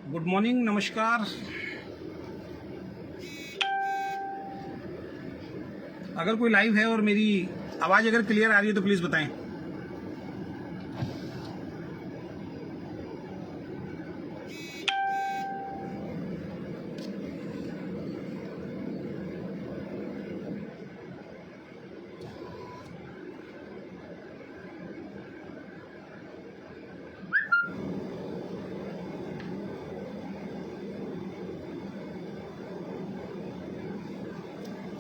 Good morning, नमस्कार। अगर कोई लाइव है और मेरी आवाज़ अगर क्लियर आ रही है तो प्लीज़ बताएं।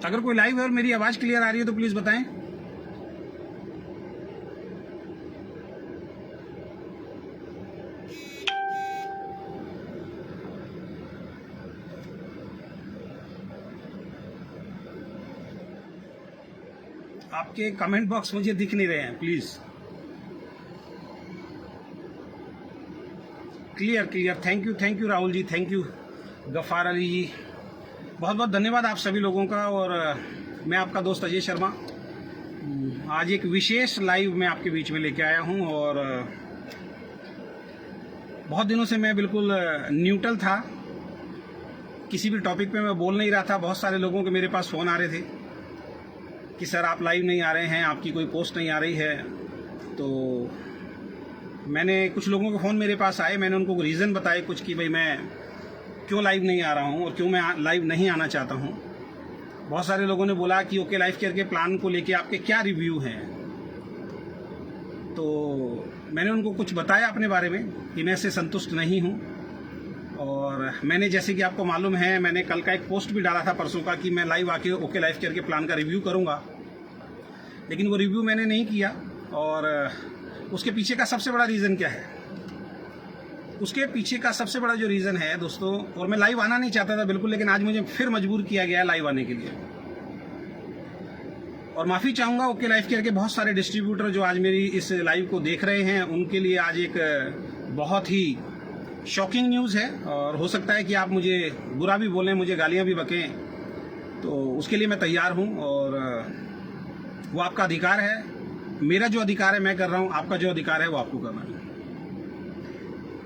अगर कोई लाइव है और मेरी आवाज़ क्लियर आ रही है तो प्लीज़ बताएं। आपके कमेंट बॉक्स मुझे दिख नहीं रहे हैं, please. Clear. Thank you Rahul ji, thank you Gaffar Ali ji, बहुत बहुत धन्यवाद आप सभी लोगों का। और मैं आपका दोस्त अजय शर्मा आज एक विशेष लाइव में आपके बीच में लेके आया हूं। और बहुत दिनों से मैं बिल्कुल न्यूट्रल था, किसी भी टॉपिक पे मैं बोल नहीं रहा था। बहुत सारे लोगों के मेरे पास फ़ोन आ रहे थे कि सर आप लाइव नहीं आ रहे हैं, आपकी कोई पोस्ट नहीं आ रही है। तो मैंने कुछ लोगों के फ़ोन मेरे पास आए, मैंने उनको रीज़न बताए कुछ कि भाई मैं क्यों लाइव नहीं आ रहा हूँ और क्यों मैं लाइव नहीं आना चाहता हूँ। बहुत सारे लोगों ने बोला कि ओके लाइफ केयर के प्लान को लेके आपके क्या रिव्यू हैं। तो मैंने उनको कुछ बताया अपने बारे में कि मैं इससे संतुष्ट नहीं हूँ। और मैंने, जैसे कि आपको मालूम है, मैंने कल का एक पोस्ट भी डाला था परसों का कि मैं लाइव आके ओके लाइफ केयर के प्लान का रिव्यू करूँगा, लेकिन वो रिव्यू मैंने नहीं किया। और उसके पीछे का सबसे बड़ा रीज़न क्या है? उसके पीछे का सबसे बड़ा जो रीज़न है दोस्तों, और मैं लाइव आना नहीं चाहता था बिल्कुल, लेकिन आज मुझे फिर मजबूर किया गया है लाइव आने के लिए। और माफ़ी चाहूँगा ओके लाइफ केयर के बहुत सारे डिस्ट्रीब्यूटर जो आज मेरी इस लाइव को देख रहे हैं, उनके लिए आज एक बहुत ही शॉकिंग न्यूज़ है। और हो सकता है कि आप मुझे बुरा भी बोलें, मुझे गालियाँ भी बकें, तो उसके लिए मैं तैयार हूँ। और वो आपका अधिकार है, मेरा जो अधिकार है मैं कर रहा हूँ, आपका जो अधिकार है वो आपको करना है।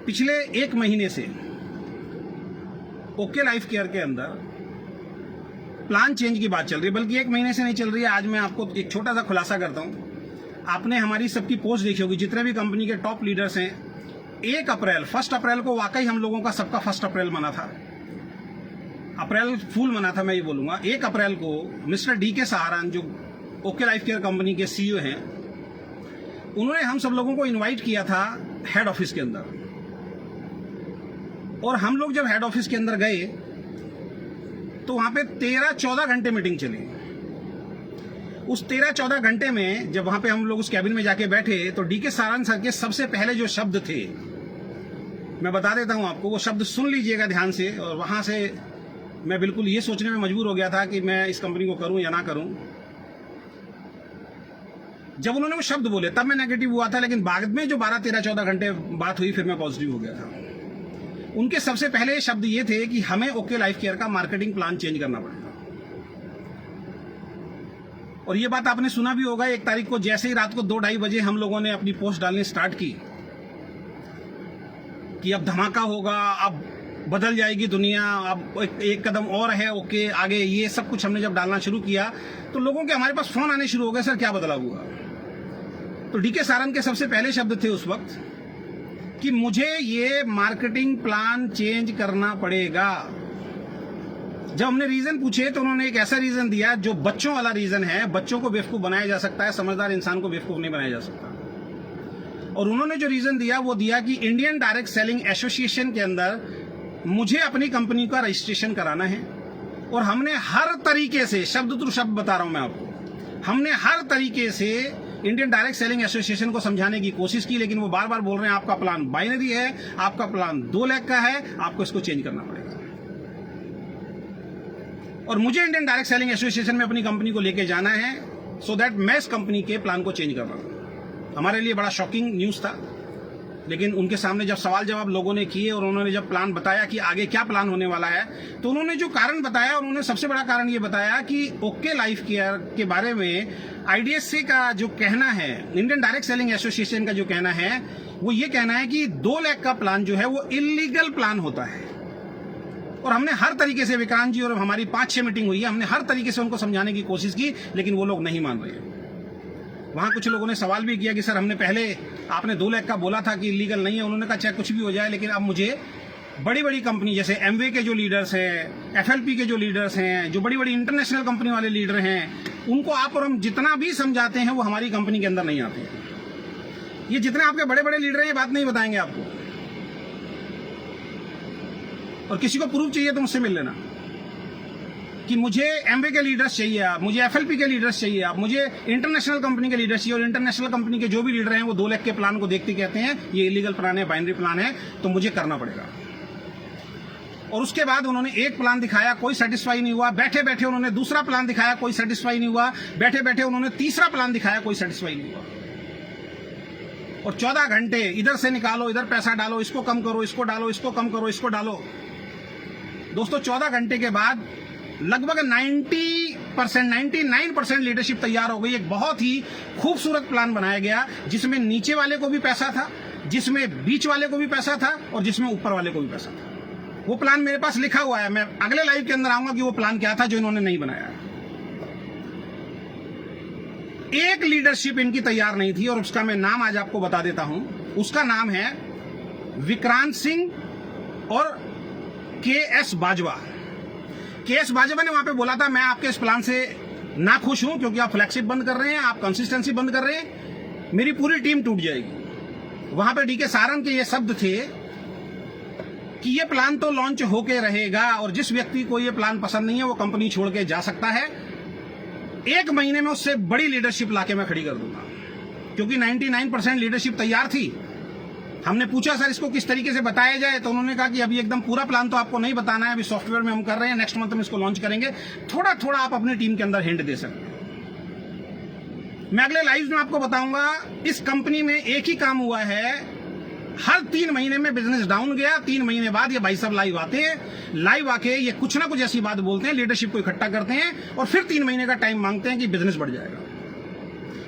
पिछले एक महीने से ओके लाइफ केयर के अंदर प्लान चेंज की बात चल रही है, बल्कि एक महीने से नहीं चल रही है। आज मैं आपको एक छोटा सा खुलासा करता हूं। आपने हमारी सबकी पोस्ट देखी होगी, जितने भी कंपनी के टॉप लीडर्स हैं। 1 अप्रैल को वाकई हम लोगों का सबका 1 अप्रैल मना था, अप्रैल फूल मना था, मैं ये बोलूंगा। 1 अप्रैल को मिस्टर DK सहारन, जो ओके लाइफ केयर कंपनी के CEO हैं, उन्होंने हम सब लोगों को इन्वाइट किया था हेड ऑफिस के अंदर। और हम लोग जब हेड ऑफिस के अंदर गए तो वहां पे 13-14 घंटे मीटिंग चली। उस 13-14 घंटे में जब वहां पे हम लोग उस कैबिन में जाके बैठे तो DK सहारन सर के सबसे पहले जो शब्द थे, मैं बता देता हूं आपको, वो शब्द सुन लीजिएगा ध्यान से। और वहां से मैं बिल्कुल ये सोचने में मजबूर हो गया था कि मैं इस कंपनी को करूं या ना करूं। जब उन्होंने वो शब्द बोले तब मैं नेगेटिव हुआ था, लेकिन बाद में जो 12-13-14 घंटे बात हुई फिर मैं पॉजिटिव हो गया था। उनके सबसे पहले शब्द ये थे कि हमें ओके लाइफ केयर का मार्केटिंग प्लान चेंज करना पड़ेगा। और ये बात आपने सुना भी होगा, 1 तारीख को जैसे ही रात को 2-2:30 बजे हम लोगों ने अपनी पोस्ट डालनी स्टार्ट की कि अब धमाका होगा, अब बदल जाएगी दुनिया, अब एक कदम और है ओके आगे, ये सब कुछ हमने जब डालना शुरू किया तो लोगों के हमारे पास फोन आने शुरू हो गए, सर क्या बदलाव हुआ? तो DK सहारन के सबसे पहले शब्द थे उस वक्त कि मुझे ये मार्केटिंग प्लान चेंज करना पड़ेगा। जब हमने रीजन पूछे तो उन्होंने एक ऐसा रीजन दिया जो बच्चों वाला रीजन है। बच्चों को बेवकूफ बनाया जा सकता है, समझदार इंसान को बेवकूफ नहीं बनाया जा सकता। और उन्होंने जो रीजन दिया वो दिया कि इंडियन डायरेक्ट सेलिंग एसोसिएशन के अंदर मुझे अपनी कंपनी का रजिस्ट्रेशन कराना है। और हमने हर तरीके से, शब्द टू शब्द बता रहा हूं मैं आपको, हमने हर तरीके से इंडियन डायरेक्ट सेलिंग एसोसिएशन को समझाने की कोशिश की, लेकिन वो बार बार बोल रहे हैं आपका प्लान बाइनरी है, आपका प्लान 2 लाख का है, आपको इसको चेंज करना पड़ेगा। और मुझे इंडियन डायरेक्ट सेलिंग एसोसिएशन में अपनी कंपनी को लेके जाना है, सो दैट मैं इस कंपनी के प्लान को चेंज कर रहा हूं। हमारे लिए बड़ा शॉकिंग न्यूज था, लेकिन उनके सामने जब सवाल जवाब लोगों ने किए और उन्होंने जब प्लान बताया कि आगे क्या प्लान होने वाला है, तो उन्होंने जो कारण बताया, उन्होंने सबसे बड़ा कारण ये बताया कि ओके लाइफ केयर के बारे में IDSA का जो कहना है, इंडियन डायरेक्ट सेलिंग एसोसिएशन का जो कहना है वो ये कहना है कि 2 लाख का प्लान जो है वो इलीगल प्लान होता है। और हमने हर तरीके से, विक्रांत जी और हमारी 5-6 मीटिंग हुई है, हमने हर तरीके से उनको समझाने की कोशिश की, लेकिन वो लोग नहीं मान रहे हैं। वहाँ कुछ लोगों ने सवाल भी किया कि सर हमने पहले आपने 2 लाख का बोला था कि इलीगल नहीं है। उन्होंने कहा चाहे कुछ भी हो जाए, लेकिन अब मुझे बड़ी बड़ी कंपनी जैसे एमवे के जो लीडर्स हैं, एफएलपी के जो लीडर्स हैं, जो बड़ी बड़ी इंटरनेशनल कंपनी वाले लीडर हैं, उनको आप और हम जितना भी समझाते हैं वो हमारी कंपनी के अंदर नहीं आते हैं। ये जितने आपके बड़े बड़े लीडर हैं ये बात नहीं बताएंगे आपको। और किसी को प्रूफ चाहिए तो मुझसे मिल लेना कि मुझे एमवे के लीडर्स चाहिए आप, मुझे एफएलपी के लीडर्स चाहिए आप, मुझे इंटरनेशनल कंपनी के लीडर्स चाहिए। और इंटरनेशनल कंपनी के जो भी लीडर हैं वो 2 लाख के प्लान को देखते कहते हैं ये इलीगल प्लान है, बाइनरी प्लान है, तो मुझे करना पड़ेगा। और उसके बाद उन्होंने एक प्लान दिखाया, कोई सेटिस्फाई नहीं हुआ। बैठे बैठे उन्होंने दूसरा प्लान दिखाया, कोई सेटिस्फाई नहीं हुआ। बैठे बैठे उन्होंने तीसरा प्लान दिखाया, कोई सेटिस्फाई नहीं हुआ। और 14 घंटे इधर से निकालो, इधर पैसा डालो, इसको कम करो, इसको डालो, इसको कम करो, इसको डालो। दोस्तों 14 घंटे के बाद लगभग 99% लीडरशिप तैयार हो गई। एक बहुत ही खूबसूरत प्लान बनाया गया जिसमें नीचे वाले को भी पैसा था, जिसमें बीच वाले को भी पैसा था और जिसमें ऊपर वाले को भी पैसा था। वो प्लान मेरे पास लिखा हुआ है। मैं अगले लाइव के अंदर आऊंगा कि वो प्लान क्या था जो इन्होंने नहीं बनाया। एक लीडरशिप इनकी तैयार नहीं थी और उसका मैं नाम आज आपको बता देता हूं। उसका नाम है विक्रांत सिंह और के.एस. बाजवा। के.एस. बाजवा ने वहां पे बोला था मैं आपके इस प्लान से ना खुश हूं क्योंकि आप फ्लैगशिप बंद कर रहे हैं, आप कंसिस्टेंसी बंद कर रहे हैं, मेरी पूरी टीम टूट जाएगी। वहां पे डी.के. सारन के ये शब्द थे कि ये प्लान तो लॉन्च होके रहेगा और जिस व्यक्ति को ये प्लान पसंद नहीं है वो कंपनी छोड़ के जा सकता है। 1 महीने में उससे बड़ी लीडरशिप लाके मैं खड़ी कर दूंगा। क्योंकि 99% लीडरशिप तैयार थी। हमने पूछा सर इसको किस तरीके से बताया जाए, तो उन्होंने कहा कि अभी एकदम पूरा प्लान तो आपको नहीं बताना है, अभी सॉफ्टवेयर में हम कर रहे हैं, नेक्स्ट मंथ में इसको लॉन्च करेंगे, थोड़ा थोड़ा आप अपनी टीम के अंदर हिंट दे सकते हैं। मैं अगले लाइव में आपको बताऊंगा इस कंपनी में एक ही काम हुआ है, हर 3 महीने में बिजनेस डाउन गया, 3 महीने बाद ये भाई साहब लाइव आते हैं, लाइव आके ये कुछ ना कुछ ऐसी बात बोलते हैं, लीडरशिप को इकट्ठा करते हैं और फिर 3 महीने का टाइम मांगते हैं कि बिजनेस बढ़ जाएगा।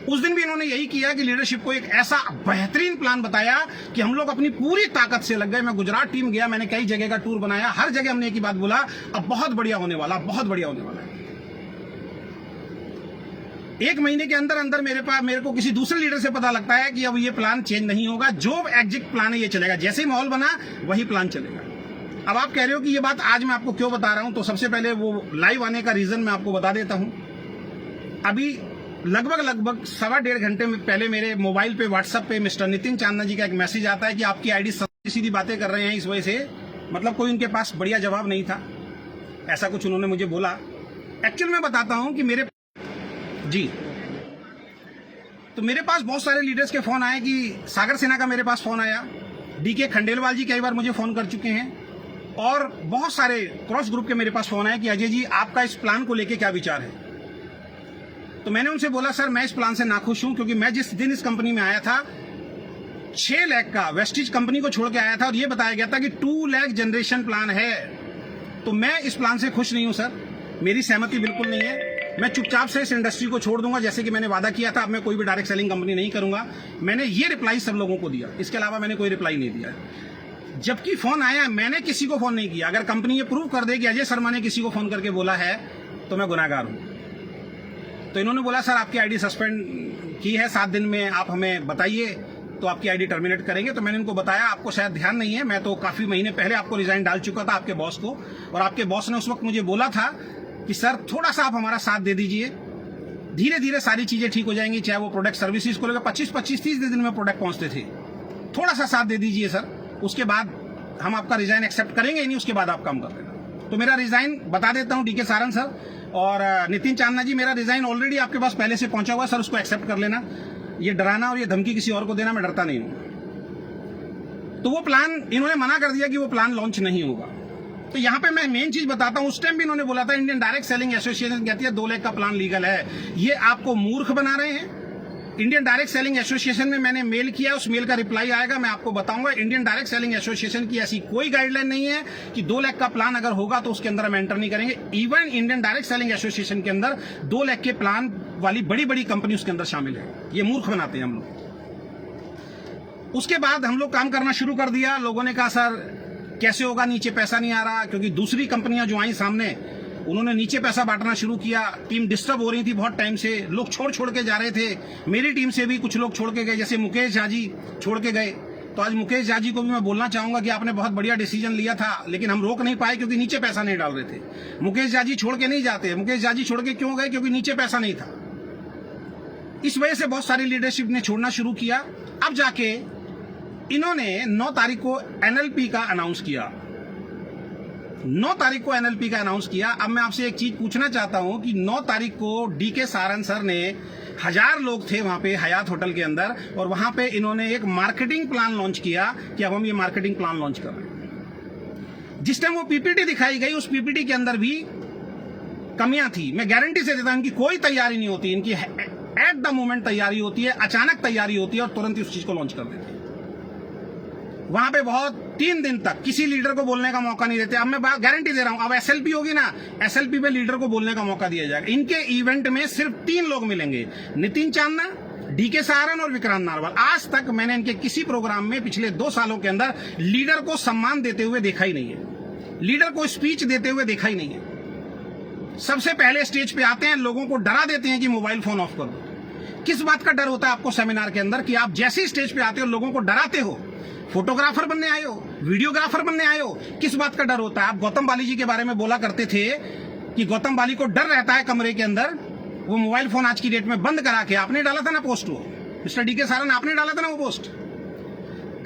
उस दिन भी इन्होंने यही किया कि लीडरशिप को एक ऐसा बेहतरीन प्लान बताया कि हम लोग अपनी पूरी ताकत से लग गए। मैं गुजरात टीम गया, मैंने कई जगह का टूर बनाया, हर जगह हमने एक ही बात बोला, अब बहुत बढ़िया होने वाला, बहुत बढ़िया होने वाला है। 1 महीने के अंदर अंदर मेरे को किसी दूसरे लीडर से पता लगता है कि अब ये प्लान चेंज नहीं होगा, जो एग्जिट प्लान है ये चलेगा, जैसे ही माहौल बना वही प्लान चलेगा। अब आप कह रहे हो कि ये बात आज मैं आपको क्यों बता रहा हूं, तो सबसे पहले वो लाइव आने का रीजन मैं आपको बता देता हूं। अभी लगभग 1.25 घंटे पहले मेरे मोबाइल पे व्हाट्सएप पे मिस्टर नितिन चांदना जी का एक मैसेज आता है कि आपकी आईडी सीधी सीधी बातें कर रहे हैं, इस वजह से मतलब कोई उनके पास बढ़िया जवाब नहीं था, ऐसा कुछ उन्होंने मुझे बोला। एक्चुअल में बताता हूं कि मेरे पास बहुत सारे लीडर्स के फोन आए कि सागर सिन्हा का मेरे पास फोन आया, डी.के. खंडेलवाल जी कई बार मुझे फोन कर चुके हैं और बहुत सारे क्रॉस ग्रुप के मेरे पास फोन आए कि अजय जी आपका इस प्लान को लेके क्या विचार है। तो मैंने उनसे बोला सर मैं इस प्लान से नाखुश हूं क्योंकि मैं जिस दिन इस कंपनी में आया था 6 लाख का वेस्टिज कंपनी को छोड़ के आया था और ये बताया गया था कि 2 लाख जनरेशन प्लान है। तो मैं इस प्लान से खुश नहीं हूं सर, मेरी सहमति बिल्कुल नहीं है। मैं चुपचाप से इस इंडस्ट्री को छोड़ दूंगा जैसे कि मैंने वादा किया था। अब मैं कोई भी डायरेक्ट सेलिंग कंपनी नहीं करूंगा। मैंने ये रिप्लाई सब लोगों को दिया, इसके अलावा मैंने कोई रिप्लाई नहीं दिया। जबकि फोन आया, मैंने किसी को फोन नहीं किया। अगर कंपनी ये प्रूव कर दे कि अजय शर्मा ने किसी को फोन करके बोला है तो मैं गुनाहगार हूं। तो इन्होंने बोला सर आपकी आईडी सस्पेंड की है, 7 दिन में आप हमें बताइए तो आपकी आईडी टर्मिनेट करेंगे। तो मैंने इनको बताया आपको शायद ध्यान नहीं है, मैं तो काफी महीने पहले आपको रिजाइन डाल चुका था आपके बॉस को, और आपके बॉस ने उस वक्त मुझे बोला था कि सर थोड़ा सा आप हमारा साथ दे दीजिए, धीरे धीरे सारी चीजें ठीक हो जाएंगी। चाहे वो प्रोडक्ट सर्विसेज को लेकर 25-30 दिन में प्रोडक्ट पहुंचते थे, थोड़ा सा साथ दे दीजिए सर, उसके बाद हम आपका रिजाइन एक्सेप्ट करेंगे ही नहीं, उसके बाद आप काम कर लेना। तो मेरा रिजाइन बता देता हूं डी.के. सारन सर और नितिन चांदना जी, मेरा रिजाइन ऑलरेडी आपके पास पहले से पहुंचा हुआ सर, उसको एक्सेप्ट कर लेना। ये डराना और ये धमकी किसी और को देना मैं डरता नहीं हूं। तो वो प्लान इन्होंने मना कर दिया कि वो प्लान लॉन्च नहीं होगा। तो यहां पे मैं मेन चीज बताता हूं, उस टाइम भी इन्होंने बोला था इंडियन डायरेक्ट सेलिंग एसोसिएशन कहती है 2 लाख का प्लान लीगल है। ये आपको मूर्ख बना रहे हैं। इंडियन डायरेक्ट सेलिंग एसोसिएशन में मैंने मेल किया, उस मेल का रिप्लाई आएगा, मैं आपको बताऊंगा। इंडियन डायरेक्ट सेलिंग एसोसिएशन की ऐसी कोई गाइडलाइन नहीं है कि 2 लाख का प्लान अगर होगा तो उसके अंदर हम एंटर नहीं करेंगे। Even Indian direct selling association के अंदर 2 लाख के प्लान वाली बड़ी बड़ी कंपनी उसके अंदर शामिल है। ये मूर्ख बनाते हैं हम लोग। उसके बाद हम लोग काम करना शुरू कर दिया। लोगों ने कहा सर कैसे होगा, नीचे पैसा नहीं आ रहा, क्योंकि दूसरी कंपनियां जो आई सामने उन्होंने नीचे पैसा बांटना शुरू किया। टीम डिस्टर्ब हो रही थी बहुत टाइम से, लोग छोड़ के जा रहे थे। मेरी टीम से भी कुछ लोग छोड़ के गए, जैसे मुकेश झा जी छोड़ के गए। तो आज मुकेश झा जी को भी मैं बोलना चाहूंगा कि आपने बहुत बढ़िया डिसीजन लिया था, लेकिन हम रोक नहीं पाए क्योंकि नीचे पैसा नहीं डाल रहे थे। मुकेश झा जी छोड़ के नहीं जाते। मुकेश झा जी छोड़ के क्यों गए? क्योंकि नीचे पैसा नहीं था। इस वजह से बहुत सारी लीडरशिप ने छोड़ना शुरू किया। अब जाके इन्होंने 9 तारीख को एनएलपी का अनाउंस किया। 9 तारीख को एनएलपी का अनाउंस किया। अब मैं आपसे एक चीज पूछना चाहता हूं कि 9 तारीख को डीके सारन सर ने 1000 लोग थे वहां पे हयात होटल के अंदर, और वहां पे इन्होंने एक मार्केटिंग प्लान लॉन्च किया कि अब हम ये मार्केटिंग प्लान लॉन्च कर रहे हैं। जिस टाइम वो पीपीटी दिखाई गई, उस पीपीटी के अंदर भी कमियां थी। मैं गारंटी से देता हूं इनकी कोई तैयारी नहीं होती, इनकी एट द मोमेंट तैयारी होती है, अचानक तैयारी होती है और तुरंत ही उस चीज को लॉन्च कर देते हैं। वहां पे बहुत 3 दिन तक किसी लीडर को बोलने का मौका नहीं देते। अब मैं गारंटी दे रहा हूं, अब एसएलपी होगी ना, एसएलपी पे लीडर को बोलने का मौका दिया जाएगा। इनके इवेंट में सिर्फ 3 लोग मिलेंगे, नितिन चांदना, डीके सारन और विक्रांत नारवाल। आज तक मैंने इनके किसी प्रोग्राम में पिछले 2 सालों के अंदर लीडर को सम्मान देते हुए देखा ही नहीं है, लीडर को स्पीच देते हुए देखा ही नहीं है। सबसे पहले स्टेज पे आते हैं, लोगों को डरा देते हैं कि मोबाइल फोन ऑफ कर दो। किस बात का डर होता है आपको सेमिनार के अंदर कि आप जैसे ही स्टेज पे आते हो लोगों को डराते हो? फोटोग्राफर बनने आए हो, वीडियोग्राफर बनने आए हो, किस बात का डर होता है? आप गौतम बाली जी के बारे में बोला करते थे कि गौतम बाली को डर रहता है कमरे के अंदर, वो मोबाइल फोन आज की डेट में बंद करा के आपने डाला था ना पोस्ट, वो मिस्टर डीके सारन आपने डाला था ना वो पोस्ट।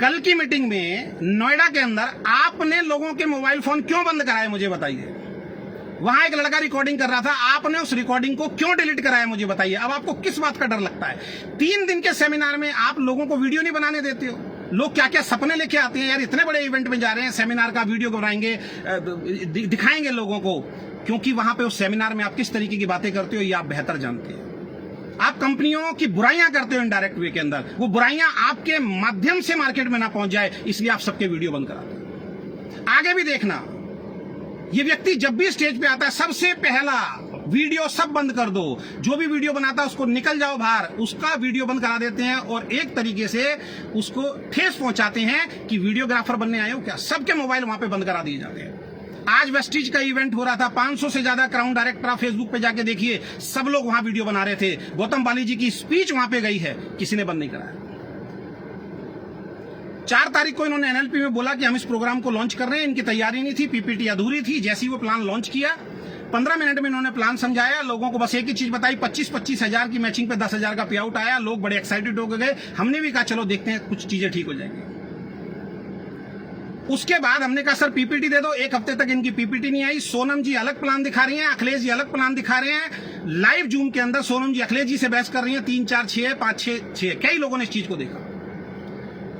कल की मीटिंग में नोएडा के अंदर आपने लोगों के मोबाइल फोन क्यों बंद कराए, मुझे बताइए। वहां एक लड़का रिकॉर्डिंग कर रहा था, आपने उस रिकॉर्डिंग को क्यों डिलीट कराया, मुझे बताइए। अब आपको किस बात का डर लगता है? 3 दिन के सेमिनार में आप लोगों को वीडियो नहीं बनाने देते हो। लोग क्या क्या सपने लेके आते हैं, यार इतने बड़े इवेंट में जा रहे हैं, सेमिनार का वीडियो बनाएंगे, दिखाएंगे लोगों को, क्योंकि वहां पे उस सेमिनार में आप किस तरीके की बातें करते हो ये आप बेहतर जानते हैं। आप कंपनियों की बुराइयां करते हो इनडायरेक्ट वे के अंदर, वो बुराइयां आपके माध्यम से मार्केट में ना पहुंच जाए, इसलिए आप सबके वीडियो बंद कराते हैं। आगे भी देखना, ये व्यक्ति जब भी स्टेज पे आता है सबसे पहला वीडियो सब बंद कर दो, जो भी वीडियो बनाता है उसको निकल जाओ बाहर, उसका वीडियो बंद करा देते हैं और एक तरीके से उसको ठेस पहुंचाते हैं कि वीडियोग्राफर बनने आए हो क्या। सबके मोबाइल वहां पे बंद करा दिए जाते हैं। आज वेस्टीज का इवेंट हो रहा था, 500 से ज्यादा क्राउन डायरेक्टर आप फेसबुक पे जाके देखिए, सब लोग वहां वीडियो बना रहे थे। गौतम बाली जी की स्पीच वहां पे गई है, किसी ने बंद नहीं कराया। 4 तारीख को इन्होंने एनएलपी में बोला कि हम इस प्रोग्राम को लॉन्च कर रहे हैं, इनकी तैयारी नहीं थी, पीपीटी अधूरी थी। जैसे ही वो प्लान लॉन्च किया, 15 मिनट में इन्होंने प्लान समझाया, लोगों को बस एक ही चीज बताई, 25-25 हजार की मैचिंग पे 10,000 का पे आउट आया। लोग बड़े एक्साइटेड हो गए। हमने भी कहा चलो देखते हैं कुछ चीजें ठीक हो जाएंगी। उसके बाद हमने कहा सर पीपीटी दे दो। 1 हफ्ते तक इनकी पीपीटी नहीं आई। सोनम जी अलग प्लान दिखा रही हैं, अखिलेश जी अलग प्लान दिखा रहे हैं। लाइव जूम के अंदर सोनम जी अखिलेश जी से बहस कर रही हैं, 3, 4, 6, 5, 6, कई लोगों ने इस चीज को देखा।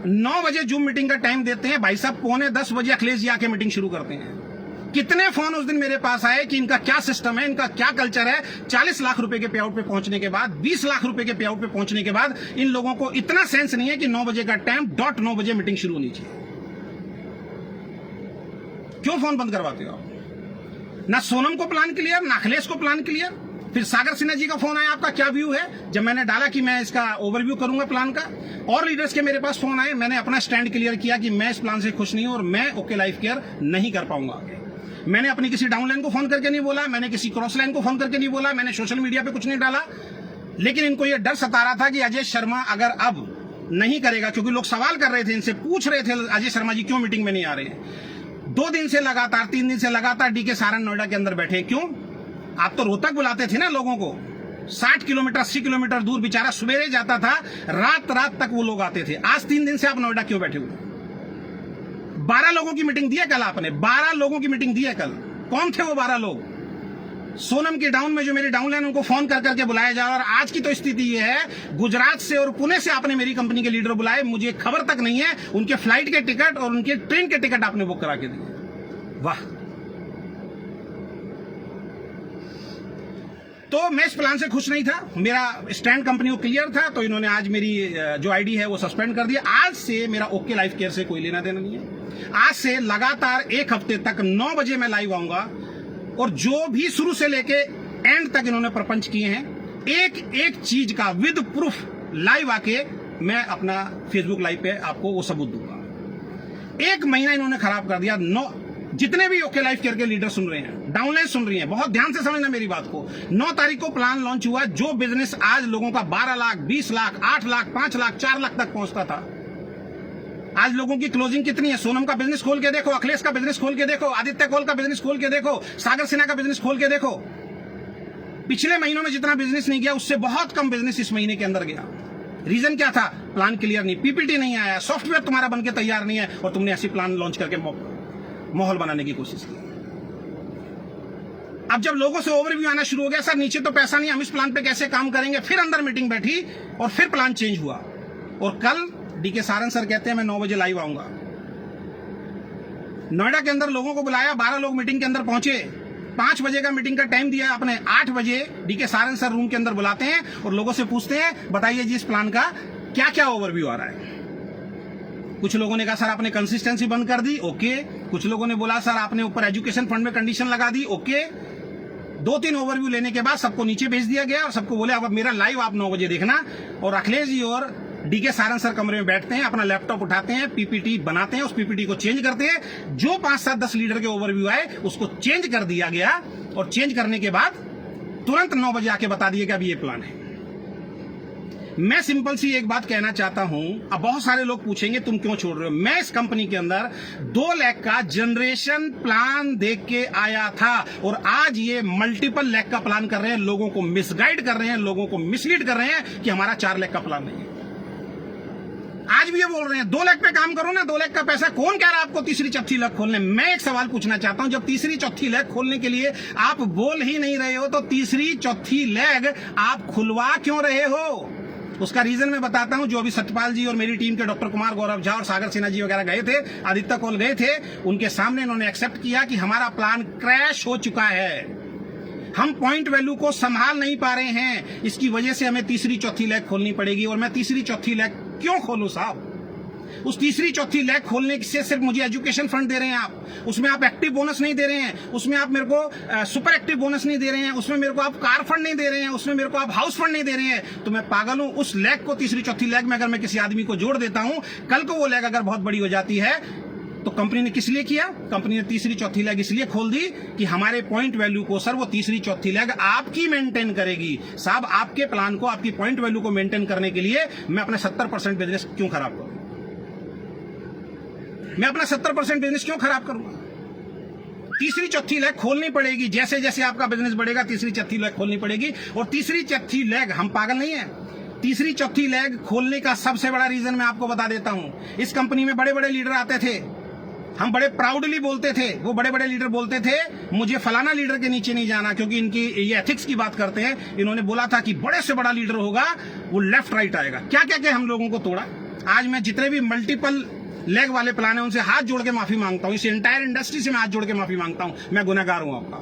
9 बजे जूम मीटिंग का टाइम देते हैं, भाई साहब 9:45 बजे अखिलेश जी आके मीटिंग शुरू करते हैं। कितने फोन उस दिन मेरे पास आए कि इनका क्या सिस्टम है, इनका क्या कल्चर है। 40 लाख रुपए के पे आउट पे पहुंचने के बाद, 20 लाख रुपए के पे आउट पे पहुंचने के बाद इन लोगों को इतना सेंस नहीं है कि 9 बजे का टाइम डॉट 9 बजे मीटिंग शुरू होनी चाहिए। क्यों फोन बंद करवाते हो आप? ना सोनम को प्लान क्लियर, ना अखिलेश को प्लान क्लियर। फिर सागर सिन्हा जी का फोन आया, आपका क्या व्यू है? जब मैंने डाला कि मैं इसका ओवरव्यू करूंगा प्लान का, और लीडर्स के मेरे पास फोन आए, मैंने अपना स्टैंड क्लियर किया कि मैं इस प्लान से खुश नहीं हूं और मैं ओके लाइफ केयर नहीं कर पाऊंगा आगे। मैंने अपनी किसी डाउनलाइन को फोन करके नहीं बोला, मैंने किसी क्रॉस लाइन को फोन करके नहीं बोला, मैंने सोशल मीडिया पे कुछ नहीं डाला। लेकिन इनको यह डर सता रहा था कि अजय शर्मा अगर अब नहीं करेगा, क्योंकि लोग सवाल कर रहे थे, इनसे पूछ रहे थे अजय शर्मा जी क्यों मीटिंग में नहीं आ रहे हैं। 2 दिन से लगातार, 3 दिन से लगातार डीके सारन नोएडा के अंदर बैठे। क्यों? आप तो रोहतक बुलाते थे ना लोगों को, 60 किलोमीटर 80 किलोमीटर दूर बेचारा सवेरे जाता था, रात तक वो लोग आते थे। आज 3 दिन से आप नोएडा क्यों बैठे हुए? 12 लोगों की मीटिंग दी है कल आपने, 12 लोगों की मीटिंग दी है कल। कौन थे वो 12 लोग? सोनम के डाउन में जो मेरी डाउनलाइन उनको फोन कर करके बुलाया जा रहा है। और आज की तो स्थिति ये है, गुजरात से और पुणे से आपने मेरी कंपनी के लीडर बुलाए, मुझे खबर तक नहीं है उनके फ्लाइट के टिकट और उनके ट्रेन के टिकट आपने बुक करा के दिए। वाह! तो मैं इस प्लान से खुश नहीं था, मेरा स्टैंड कंपनी को क्लियर था, तो इन्होंने आज मेरी जो आईडी है वो सस्पेंड कर दिया। आज से मेरा ओके लाइफ केयर से कोई लेना देना नहीं है। आज से लगातार 1 हफ्ते तक 9 बजे मैं लाइव आऊंगा, और जो भी शुरू से लेके एंड तक इन्होंने प्रपंच किए हैं, एक एक चीज का विद प्रूफ लाइव आके मैं अपना फेसबुक लाइव पे आपको वो सबूत दूंगा। 1 महीना इन्होंने खराब कर दिया। जितने भी ओके लाइफ करके लीडर सुन रहे हैं, डाउनलाइन सुन रही हैं, बहुत ध्यान से समझना मेरी बात को। 9 तारीख को प्लान लॉन्च हुआ। जो बिजनेस आज लोगों का 12 लाख, 20 लाख, 8 लाख, 5 लाख, 4 लाख तक पहुंचता था, आज लोगों की क्लोजिंग कितनी है? सोनम का बिजनेस खोल के देखो, अखिलेश का बिजनेस खोल के देखो, आदित्य कोल का बिजनेस खोल के देखो, सागर सिन्हा का बिजनेस खोल के देखो। पिछले महीनों में जितना बिजनेस नहीं गया उससे बहुत कम बिजनेस इस महीने के अंदर गया। रीजन क्या था? प्लान क्लियर नहीं, पीपीटी नहीं आया, सॉफ्टवेयर तुम्हारा बनके तैयार नहीं है और तुमने ऐसी प्लान लॉन्च करके माहौल बनाने की कोशिश की। अब जब लोगों से ओवरव्यू आना शुरू हो गया, सर नीचे तो पैसा नहीं, हम इस प्लान पे कैसे काम करेंगे, फिर अंदर मीटिंग बैठी और फिर प्लान चेंज हुआ। और कल डीके सारंग सर कहते हैं मैं 9 बजे लाइव आऊंगा। नोएडा के अंदर लोगों को बुलाया, 12 लोग मीटिंग के अंदर पहुंचे। 5 बजे का मीटिंग का टाइम दिया आपने, 8 बजे डीके सारंग सर रूम के अंदर बुलाते हैं और लोगों से पूछते हैं बताइए जी इस प्लान का क्या क्या ओवरव्यू आ रहा है। कुछ लोगों ने कहा सर आपने कंसिस्टेंसी बंद कर दी, ओके। कुछ लोगों ने बोला सर आपने ऊपर एजुकेशन फंड में कंडीशन लगा दी, ओके। 2-3 ओवरव्यू लेने के बाद सबको नीचे भेज दिया गया और सबको बोले अब मेरा लाइव आप 9 बजे देखना। और अखिलेश जी और डीके सारंग सर कमरे में बैठते हैं, अपना लैपटॉप उठाते हैं, पीपीटी बनाते हैं, उस पीपीटी को चेंज करते हैं। जो 5, 7, 10 लीडर के ओवरव्यू आए उसको चेंज कर दिया गया और चेंज करने के बाद तुरंत 9 बजे आके बता दिए कि अब ये प्लान है। मैं सिंपल सी एक बात कहना चाहता हूं। अब बहुत सारे लोग पूछेंगे तुम क्यों छोड़ रहे हो। मैं इस कंपनी के अंदर 2 लाख का जनरेशन प्लान देख के आया था और आज ये मल्टीपल लाख का प्लान कर रहे हैं, लोगों को मिसगाइड कर रहे हैं, लोगों को मिसलीड कर रहे हैं कि हमारा 4 लाख का प्लान नहीं है। आज भी ये बोल रहे हैं 2 लाख पे काम करो ना, 2 लाख का पैसा कौन कह रहा है आपको तीसरी चौथी लाख खोलने। मैं एक सवाल पूछना चाहता हूं, जब तीसरी चौथी लाख खोलने के लिए आप बोल ही नहीं रहे हो तो तीसरी चौथी लाख आप खुलवा क्यों रहे हो? उसका रीजन मैं बताता हूं। जो अभी सत्यपाल जी और मेरी टीम के डॉक्टर कुमार गौरव झा और सागर सिन्हा जी वगैरह गए थे, आदित्य कोल गए थे, उनके सामने इन्होंने एक्सेप्ट किया कि हमारा प्लान क्रैश हो चुका है, हम पॉइंट वैल्यू को संभाल नहीं पा रहे हैं, इसकी वजह से हमें तीसरी चौथी लाख खोलनी पड़ेगी। और मैं तीसरी चौथी लाख क्यों खोलूं साहब? उस तीसरी चौथी लाख खोलने से सिर्फ मुझे एजुकेशन फंड दे रहे हैं आप, उसमें आप एक्टिव बोनस नहीं दे रहे हैं, उसमें आप मेरे को सुपर एक्टिव बोनस नहीं दे रहे हैं, उसमें मेरे को आप कार फंड नहीं दे रहे हैं, उसमें मेरे को आप हाउस फंड नहीं दे रहे हैं। तो मैं पागल हूं? उस लाख को तीसरी चौथी लाख में अगर मैं किसी आदमी को जोड़ देता हूं, कल को वो लाख अगर बहुत बड़ी हो जाती है तो कंपनी ने किस लिए किया? कंपनी ने तीसरी चौथी लाख इसलिए खोल दी कि हमारे पॉइंट वैल्यू को सर वो तीसरी चौथी लाख आपकी मेंटेन करेगी। साहब आपके प्लान को, आपकी पॉइंट वैल्यू को मेंटेन करने के लिए मैं अपना 70% बिजनेस क्यों खराब करूं? मैं अपना 70% बिजनेस क्यों खराब करूंगा? तीसरी चौथी लाख खोलनी पड़ेगी। जैसे जैसे आपका बिजनेस बढ़ेगा तीसरी चौथी लाख खोलनी पड़ेगी। और तीसरी चौथी लाख, हम पागल नहीं है, तीसरी चौथी लाख खोलने का सबसे बड़ा रीजन मैं आपको बता देता हूं। इस कंपनी में बड़े बड़े लीडर आते थे, हम बड़े प्राउडली बोलते थे, वो बड़े बड़े लीडर बोलते थे मुझे फलाना लीडर के नीचे नहीं जाना, क्योंकि इनकी ये एथिक्स की बात करते हैं। इन्होंने बोला था कि बड़े से बड़ा लीडर होगा वो लेफ्ट राइट आएगा। क्या क्या क्या हम लोगों को तोड़ा। आज मैं जितने भी मल्टीपल लेग वाले प्लान है उनसे हाथ जोड़ के माफी मांगता हूं, इस एंटायर इंडस्ट्री से मैं हाथ जोड़ के माफी मांगता हूं, मैं गुनहगार हूं आपका।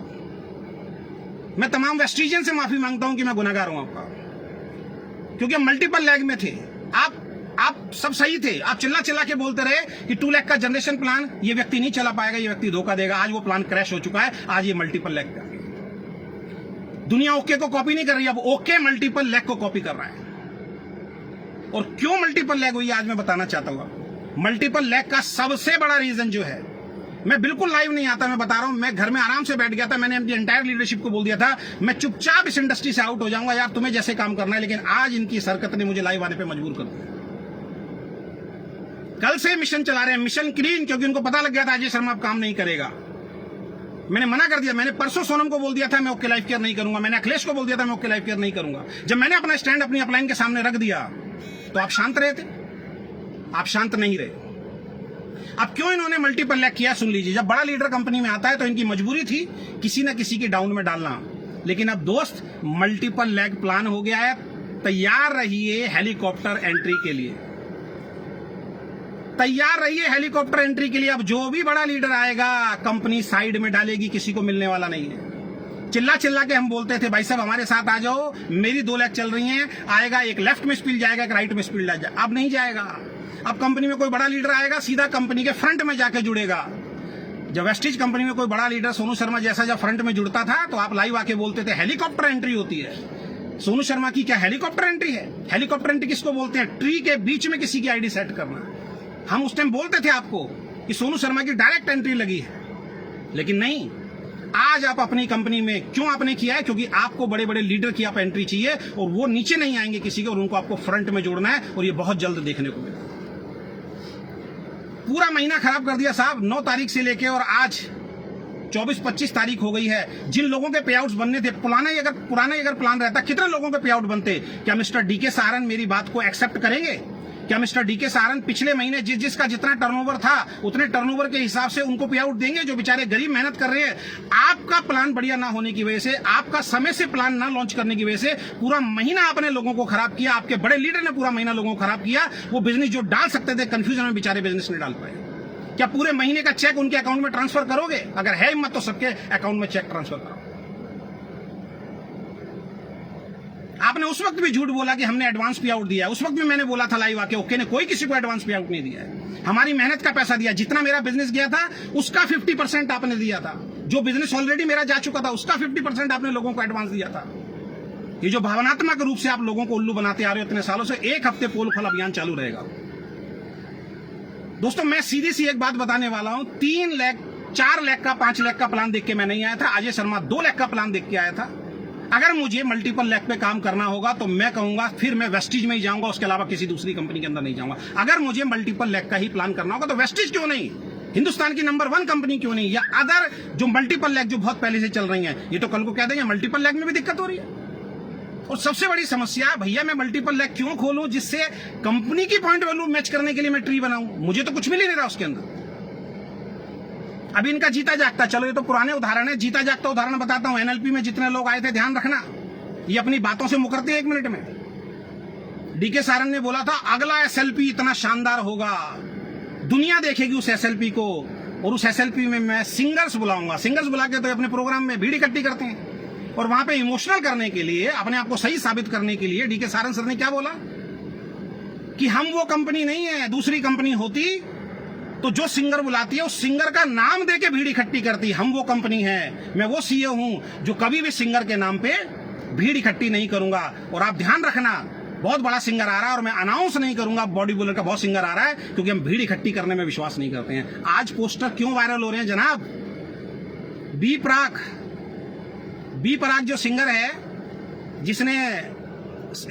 मैं तमाम वेस्टिजियन से माफी मांगता हूं कि मैं गुनहगार हूं आपका, क्योंकि हम मल्टीपल लेग में थे। आप सब सही थे, आप चिल्ला चिल्ला के बोलते रहे कि 2 लाख का जनरेशन प्लान ये व्यक्ति नहीं चला पाएगा, ये व्यक्ति धोखा देगा। आज वो प्लान क्रैश हो चुका है, आज ये मल्टीपल लेग पे आ गया। दुनिया ओके को कॉपी नहीं कर रही, अब ओके मल्टीपल लेग को कॉपी कर रहा है। और क्यों मल्टीपल लेग हुई आज मैं बताना चाहता हूं आपको। मल्टीपल लेग का सबसे बड़ा रीजन जो है, मैं बिल्कुल लाइव नहीं आता, मैं बता रहा हूं, मैं घर में आराम से बैठ गया था। मैंने अपनी एंटायर लीडरशिप को बोल दिया था मैं चुपचाप इस इंडस्ट्री से आउट हो जाऊंगा, यार तुम्हें जैसे काम करना है। लेकिन आज इनकी इस हरकत ने मुझे लाइव आने पे मजबूर कर दिया। कल से मिशन चला रहे हैं, मिशन क्लीन, क्योंकि उनको पता लग गया था अजय शर्मा अब काम नहीं करेगा। मैंने मना कर दिया। मैंने परसों सोनम को बोल दिया था मैं ओके लाइफ केयर नहीं करूंगा, मैंने अखिलेश को बोल दिया था मैं ओके लाइफ केयर नहीं करूंगा। जब मैंने अपना स्टैंड अपनी अपलाइन के सामने रख दिया तो आप शांत रहे थे, आप शांत नहीं रहे। अब क्यों इन्होंने मल्टीपल लैग किया सुन लीजिए। जब बड़ा लीडर कंपनी में आता है तो इनकी मजबूरी थी किसी ना किसी के डाउन में डालना, लेकिन अब दोस्त मल्टीपल लैग प्लान हो गया है। तैयार रहिए हेलीकॉप्टर एंट्री के लिए, तैयार रहिए हेलीकॉप्टर एंट्री के लिए। अब जो भी बड़ा लीडर आएगा कंपनी साइड में डालेगी, किसी को मिलने वाला नहीं है। चिल्ला चिल्ला के हम बोलते थे भाई साहब हमारे साथ आ जाओ, मेरी 2 लाख चल रही हैं, आएगा एक लेफ्ट में स्पिल जाएगा, एक राइट में स्पिल जाएगा। अब नहीं जाएगा। अब कंपनी में कोई बड़ा लीडर आएगा सीधा कंपनी के फ्रंट में जाके जुड़ेगा। जब वेस्टिज कंपनी में कोई बड़ा लीडर सोनू शर्मा जैसा जब फ्रंट में जुड़ता था तो आप लाइव आके बोलते थे हेलीकॉप्टर एंट्री होती है। सोनू शर्मा की क्या हेलीकॉप्टर एंट्री है? हेलीकॉप्टर एंट्री किसको बोलते हैं? ट्री के बीच में किसी की आईडी सेट करना। हम उस टाइम बोलते थे आपको कि सोनू शर्मा की डायरेक्ट एंट्री लगी है, लेकिन नहीं। आज आप अपनी कंपनी में क्यों आपने किया है? क्योंकि आपको बड़े बड़े लीडर की आप एंट्री चाहिए और वो नीचे नहीं आएंगे किसी के, और उनको आपको फ्रंट में जोड़ना है, और ये बहुत जल्द देखने को मिलेगा। पूरा महीना खराब कर दिया साहब, 9 तारीख से लेके और आज 24-25 तारीख हो गई है। जिन लोगों के पे आउट्स बनने थे, पुराना ही अगर प्लान रहता, कितने लोगों के पे आउट बनते? क्या मिस्टर डीके सहारन मेरी बात को एक्सेप्ट करेंगे? क्या मिस्टर डीके सहारन पिछले महीने जिसका जितना टर्नओवर था उतने टर्नओवर के हिसाब से उनको पे आउट देंगे, जो बेचारे गरीब मेहनत कर रहे हैं? आपका प्लान बढ़िया ना होने की वजह से, आपका समय से प्लान ना लॉन्च करने की वजह से पूरा महीना आपने लोगों को खराब किया। आपके बड़े लीडर ने पूरा महीना लोगों को खराब किया। वो बिजनेस जो डाल सकते थे कंफ्यूजन में, बेचारे बिजनेस नहीं डाल पाए। क्या पूरे महीने का चेक उनके अकाउंट में ट्रांसफर करोगे? अगर है हिम्मत तो सबके अकाउंट में चेक ट्रांसफर करो। आपने उस वक्त भी झूठ बोला कि हमने एडवांस पे आउट दिया है। उस वक्त भी मैंने बोला था लाइव आके, ओके ने कोई किसी को एडवांस पे आउट नहीं दिया है। हमारी मेहनत का पैसा दिया, जितना मेरा बिजनेस गया था उसका 50% आपने दिया था। जो बिजनेस ऑलरेडी मेरा जा चुका था उसका 50% आपने लोगों को एडवांस दिया था। ये जो भावनात्मक रूप से आप लोगों को उल्लू बनाते आ रहे हो इतने सालों से, 1 हफ्ते पोल खोल अभियान चालू रहेगा। दोस्तों मैं सीधी सी एक बात बताने वाला हूं, 3 लाख 4 लाख का 5 लाख का प्लान देख के मैं नहीं आया था। अजय शर्मा 2 लाख का प्लान देख के आया था। अगर मुझे मल्टीपल लाख पे काम करना होगा तो मैं कहूंगा फिर मैं वेस्टिज में ही जाऊंगा, उसके अलावा किसी दूसरी कंपनी के अंदर नहीं जाऊंगा। अगर मुझे मल्टीपल लाख का ही प्लान करना होगा तो वेस्टिज क्यों नहीं, हिंदुस्तान की नंबर 1 कंपनी क्यों नहीं, या अदर जो मल्टीपल लाख जो बहुत पहले से चल रही हैं, ये तो कल को कह देंगे मल्टीपल लाख में भी दिक्कत हो रही है। और सबसे बड़ी समस्या, भैया मैं मल्टीपल लाख क्यों खोलूं जिससे कंपनी की पॉइंट वैल्यू मैच करने के लिए मैं ट्री बनाऊं? मुझे तो कुछ मिल ही नहीं रहा उसके अंदर। अभी इनका जीता जागता, चलो ये तो पुराने उदाहरण है, जीता जागता उदाहरण बताता हूं। एनएलपी में जितने लोग आए थे, ध्यान रखना, ये अपनी बातों से मुकरते हैं 1 मिनट में। डीके सहारन ने बोला था अगला एसएलपी इतना शानदार होगा, दुनिया देखेगी उस एसएलपी को, और उस एसएलपी में मैं सिंगर्स बुलाऊंगा। सिंगर्स बुला के तो अपने प्रोग्राम में भीड़ इकट्ठी करते हैं, और वहां पे इमोशनल करने के लिए, अपने आप को सही साबित करने के लिए डीके सहारन सर ने क्या बोला कि हम वो कंपनी नहीं है, दूसरी कंपनी होती तो जो सिंगर बुलाती है उस सिंगर का नाम देके भीड़ इकट्ठी करती। हम वो कंपनी है, मैं वो सीईओ हूं जो कभी भी सिंगर के नाम पे भीड़ इकट्ठी नहीं करूंगा। और आप ध्यान रखना, बहुत बड़ा सिंगर आ रहा है और मैं अनाउंस नहीं करूंगा बॉडी बिल्डर का बहुत सिंगर आ रहा है, क्योंकि हम भीड़ इकट्ठी करने में विश्वास नहीं करते हैं। आज पोस्टर क्यों वायरल हो रहे हैं जनाब? बी प्राक जो सिंगर है, जिसने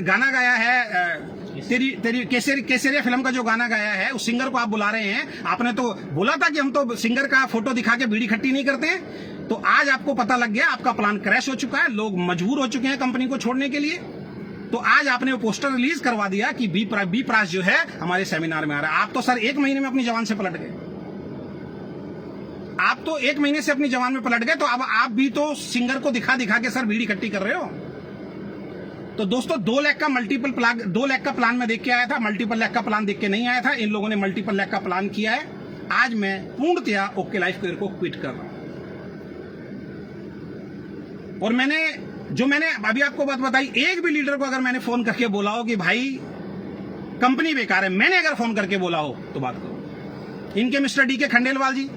गाना गाया है तेरी केसरिया फिल्म का जो गाना गाया है, उस सिंगर को आप बुला रहे हैं। आपने तो बोला था कि हम तो सिंगर का फोटो दिखा के भीड़ इकट्ठी नहीं करते हैं। तो आज आपको पता लग गया, आपका प्लान क्रैश हो चुका है, लोग मजबूर हो चुके हैं कंपनी को छोड़ने के लिए। तो आज आपने वो पोस्टर रिलीज करवा दिया कि बी प्राक जो है हमारे सेमिनार में आ रहा है। आप तो सर 1 महीने में अपनी जवान से पलट गए, आप तो 1 महीने से अपनी जवान में पलट गए। तो अब आप भी तो सिंगर को दिखा के सर भीड़ इकट्ठी कर रहे हो। तो दोस्तों 2 लाख का प्लान मैं देख के आया था, मल्टीपल लाख का प्लान देख के नहीं आया था। इन लोगों ने मल्टीपल लाख का प्लान किया है। आज मैं पूर्णतया ओके लाइफ करियर को क्विट कर रहा हूं। और मैंने अभी आपको बात बताई, एक भी लीडर को अगर मैंने फोन करके बोला हो कि भाई कंपनी बेकार है, मैंने अगर फोन करके बोला हो तो बात करो। इनके मिस्टर डीके खंडेलवाल जी,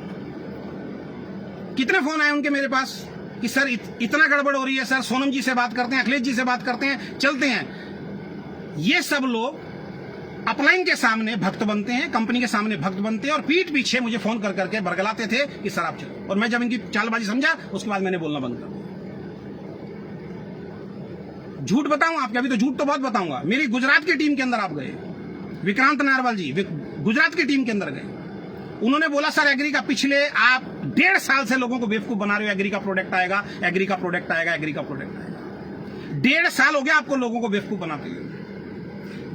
कितने फोन आए उनके मेरे पास कि सर इतना गड़बड़ हो रही है, सर सोनम जी से बात करते हैं, अखिलेश जी से बात करते हैं, चलते हैं। ये सब लोग अपलाइन के सामने भक्त बनते हैं, कंपनी के सामने भक्त बनते हैं, और पीठ पीछे मुझे फोन कर करके बरगलाते थे कि सर आप चलो। और मैं जब इनकी चालबाजी समझा उसके बाद मैंने बोलना बंद कर दिया। झूठ बताऊं आपके, अभी तो झूठ तो बहुत बताऊंगा। मेरी गुजरात की टीम के अंदर आप गए, विक्रांत नारवाल जी गुजरात की टीम के अंदर गए। उन्होंने बोला सर एग्री का पिछले आप 1.5 साल से लोगों को बेवकूफ बना रहे हो, एग्री का प्रोडक्ट आएगा, एग्री का प्रोडक्ट आएगा, एग्री का प्रोडक्ट आएगा। 1.5 साल हो गया आपको लोगों को बेवकूफ बनाते हुए।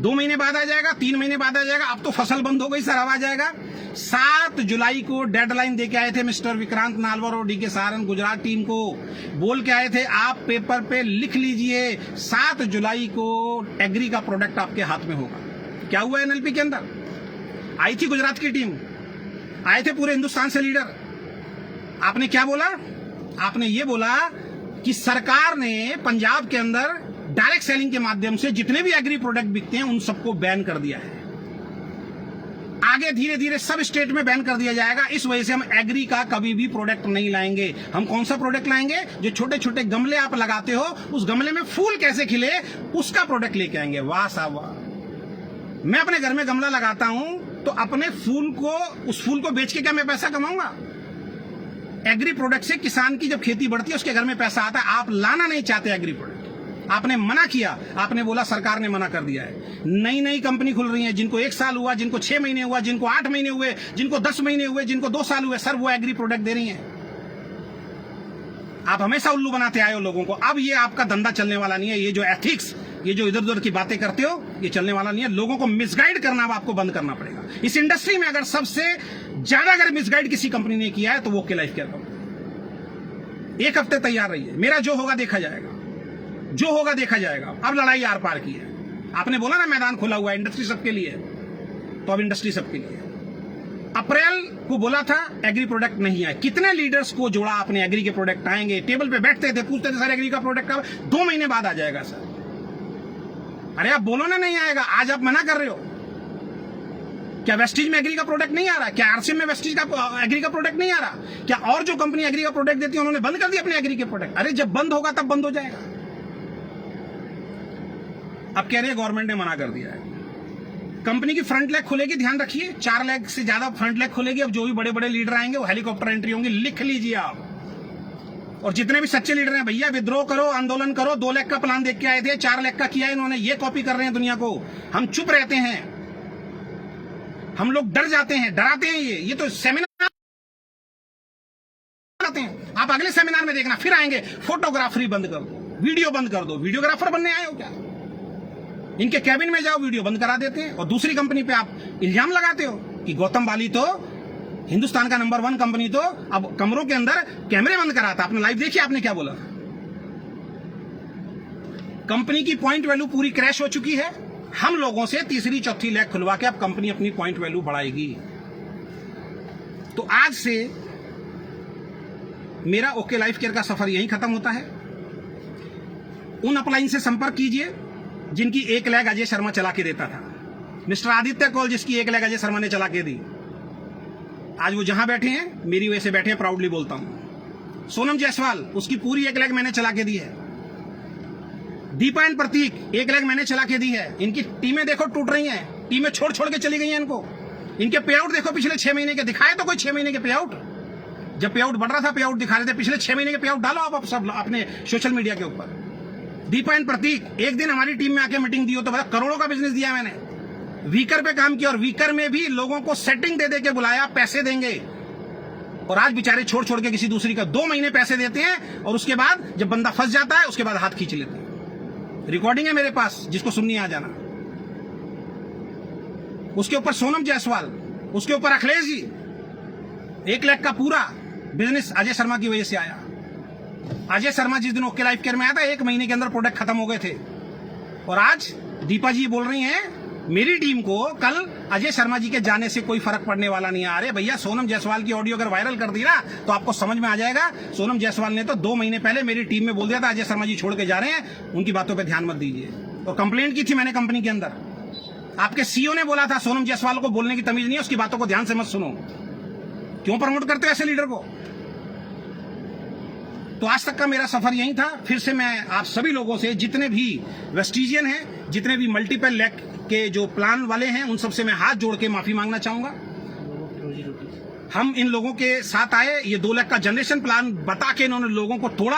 2 महीने बाद आ जाएगा, 3 महीने बाद आ जाएगा। अब तो फसल बंद हो गई सर, अब आ जाएगा। 7 जुलाई को डेडलाइन देके आए थे मिस्टर विक्रांत नालवर और डीके सहारन गुजरात टीम को, बोल के आए थे आप पेपर पे लिख लीजिए 7 जुलाई को एग्री का प्रोडक्ट आपके हाथ में होगा। क्या हुआ? एनएलपी के अंदर आई थी गुजरात की टीम, आए थे पूरे हिंदुस्तान से लीडर। आपने क्या बोला? आपने ये बोला कि सरकार ने पंजाब के अंदर डायरेक्ट सेलिंग के माध्यम से जितने भी एग्री प्रोडक्ट बिकते हैं उन सबको बैन कर दिया है। आगे धीरे धीरे सब स्टेट में बैन कर दिया जाएगा। इस वजह से हम एग्री का कभी भी प्रोडक्ट नहीं लाएंगे। हम कौन सा प्रोडक्ट लाएंगे? जो छोटे छोटे गमले आप लगाते हो, उस गमले में फूल कैसे खिले, उसका प्रोडक्ट लेके आएंगे। वाह साहब वाह। मैं अपने घर में गमला लगाता हूं तो अपने फूल को, उस फूल को बेच के क्या मैं पैसा कमाऊंगा? एग्री प्रोडक्ट से किसान की जब खेती बढ़ती है उसके घर में पैसा आता है। आप लाना नहीं चाहते एग्री प्रोडक्ट, आपने मना किया, आपने बोला सरकार ने मना कर दिया है। नई नई कंपनी खुल रही है, जिनको 1 साल हुआ, जिनको 6 महीने हुआ, जिनको 8 महीने हुए, जिनको 10 महीने हुए, जिनको 2 साल हुए, सर वो एग्री प्रोडक्ट दे रही हैं। आप हमेशा उल्लू बनाते आए हो लोगों को। अब ये आपका धंधा चलने वाला नहीं है। ये जो एथिक्स, ये जो इधर उधर की बातें करते हो, ये चलने वाला नहीं है। लोगों को मिसगाइड करना अब आपको बंद करना पड़ेगा। इस इंडस्ट्री में अगर सबसे ज्यादा अगर मिसगाइड किसी कंपनी ने किया है तो वो ओके लाइफ केयर कंपनी। 1 हफ्ते तैयार रही है, मेरा जो होगा देखा जाएगा, जो होगा देखा जाएगा। अब लड़ाई आर पार की है। आपने बोला ना मैदान खुला हुआ है, इंडस्ट्री सबके लिए, तो अब इंडस्ट्री सबके लिए। अप्रैल को बोला था एग्री प्रोडक्ट नहीं आए। कितने लीडर्स को जोड़ा आपने? एग्री के प्रोडक्ट आएंगे, टेबल पे बैठते थे, पूछते थे सर एग्री का प्रोडक्ट कब? 2 महीने बाद आ जाएगा सर। अरे आप बोलो ना नहीं आएगा, आज आप मना कर रहे हो। क्या वेस्टीज में एग्री का प्रोडक्ट नहीं आ रहा? क्या आरसीएम में वेस्टीज का एग्री का प्रोडक्ट नहीं आ रहा? क्या और जो कंपनी एग्री का प्रोडक्ट देती है उन्होंने बंद कर दिया अपने एग्री के प्रोडक्ट? अरे जब बंद होगा तब बंद हो जाएगा। अब कह रहे हैं गवर्नमेंट ने मना कर दिया है। कंपनी की फ्रंट लेग खुलेगी, ध्यान रखिए, 4 लेग से ज्यादा फ्रंट लेग खुलेगी। अब जो भी बड़े बड़े लीडर आएंगे वो हेलीकॉप्टर एंट्री होंगी, लिख लीजिए आप। और जितने भी सच्चे लीडर हैं, भैया विद्रोह करो, आंदोलन करो। 2 लेग का प्लान देख के आए थे, 4 लेग का किया इन्होंने। ये कॉपी कर रहे हैं दुनिया को। हम चुप रहते हैं, हम लोग डर जाते हैं, डराते हैं। ये तो सेमिनार आते हैं। आप अगले सेमिनार में देखना, फिर आएंगे फोटोग्राफरी बंद कर दो, वीडियो बंद कर दो। वीडियोग्राफर बनने आए हो क्या? इनके कैबिन में जाओ, वीडियो बंद करा देते हैं। और दूसरी कंपनी पे आप इल्जाम लगाते हो कि गौतम वाली तो हिंदुस्तान का नंबर 1 कंपनी तो अब कमरों के अंदर कैमरे बंद कराता। आपने लाइव देखिए, आपने क्या बोला? कंपनी की पॉइंट वैल्यू पूरी क्रैश हो चुकी है। हम लोगों से तीसरी चौथी लेग खुलवा के अब कंपनी अपनी पॉइंट वैल्यू बढ़ाएगी। तो आज से मेरा ओके लाइफ केयर का सफर यहीं खत्म होता है। उन अपलाइन से संपर्क कीजिए जिनकी 1 लेग अजय शर्मा चला के देता था। मिस्टर आदित्य कौल, जिसकी 1 लेग अजय शर्मा ने चला के दी, आज वो जहां बैठे हैं मेरी वजह से बैठे हैं, प्राउडली बोलता हूं। सोनम जायसवाल, उसकी पूरी 1 लेग मैंने चला के दी है। दीपा एंड प्रतीक, 1 लेग मैंने चला के दी है। इनकी टीमें देखो टूट रही हैं, टीमें छोड़ छोड़ के चली गई हैं इनको। इनके पे आउट देखो पिछले 6 महीने के, दिखाए तो कोई 6 महीने के पे आउट? जब पे आउट बढ़ रहा था पे आउट दिखा रहे थे। पिछले 6 महीने के पे आउट डालो आप सब अपने सोशल मीडिया के ऊपर। दीपा एंड प्रतीक, एक दिन हमारी टीम में आके मीटिंग दी हो तो बता, करोड़ों का बिजनेस दिया मैंने। वीकर पे काम किया और वीकर में भी लोगों को सेटिंग दे दे के बुलाया, पैसे देंगे। और आज बेचारे छोड़ छोड़ के किसी दूसरी का 2 महीने पैसे देते हैं और उसके बाद जब बंदा फंस जाता है उसके बाद हाथ खींच लेते हैं। रिकॉर्डिंग है मेरे पास, जिसको सुननी आ जाना। उसके ऊपर सोनम जायसवाल, उसके ऊपर अखिलेश जी। 1 लाख का पूरा बिजनेस अजय शर्मा की वजह से आया। अजय शर्मा जिस दिन ओके लाइफ केयर में आया था 1 महीने के अंदर प्रोडक्ट खत्म हो गए थे। और आज दीपा जी बोल रही हैं मेरी टीम को कल अजय शर्मा जी के जाने से कोई फर्क पड़ने वाला नहीं है। अरे भैया, सोनम जायसवाल की ऑडियो अगर वायरल कर दी ना तो आपको समझ में आ जाएगा। सोनम जायसवाल ने तो 2 महीने पहले मेरी टीम में बोल दिया था अजय शर्मा जी छोड़ के जा रहे हैं, उनकी बातों पे ध्यान मत दीजिए। और कंप्लेंट की थी मैंने कंपनी के अंदर। आपके सीईओ ने बोला था सोनम जायसवाल को बोलने की तमीज नहीं है, उसकी बातों को ध्यान से मत सुनो। क्यों प्रमोट करते हो ऐसे लीडर को? तो आज तक का मेरा सफर यही था। फिर से मैं आप सभी लोगों से, जितने भी वेस्टिजियन हैं, जितने भी मल्टीपल लेग के जो प्लान वाले हैं, उन सबसे मैं हाथ जोड़ के माफी मांगना चाहूंगा। हम इन लोगों के साथ आए, ये 2 लाख का जनरेशन प्लान बता के इन्होंने लोगों को तोड़ा।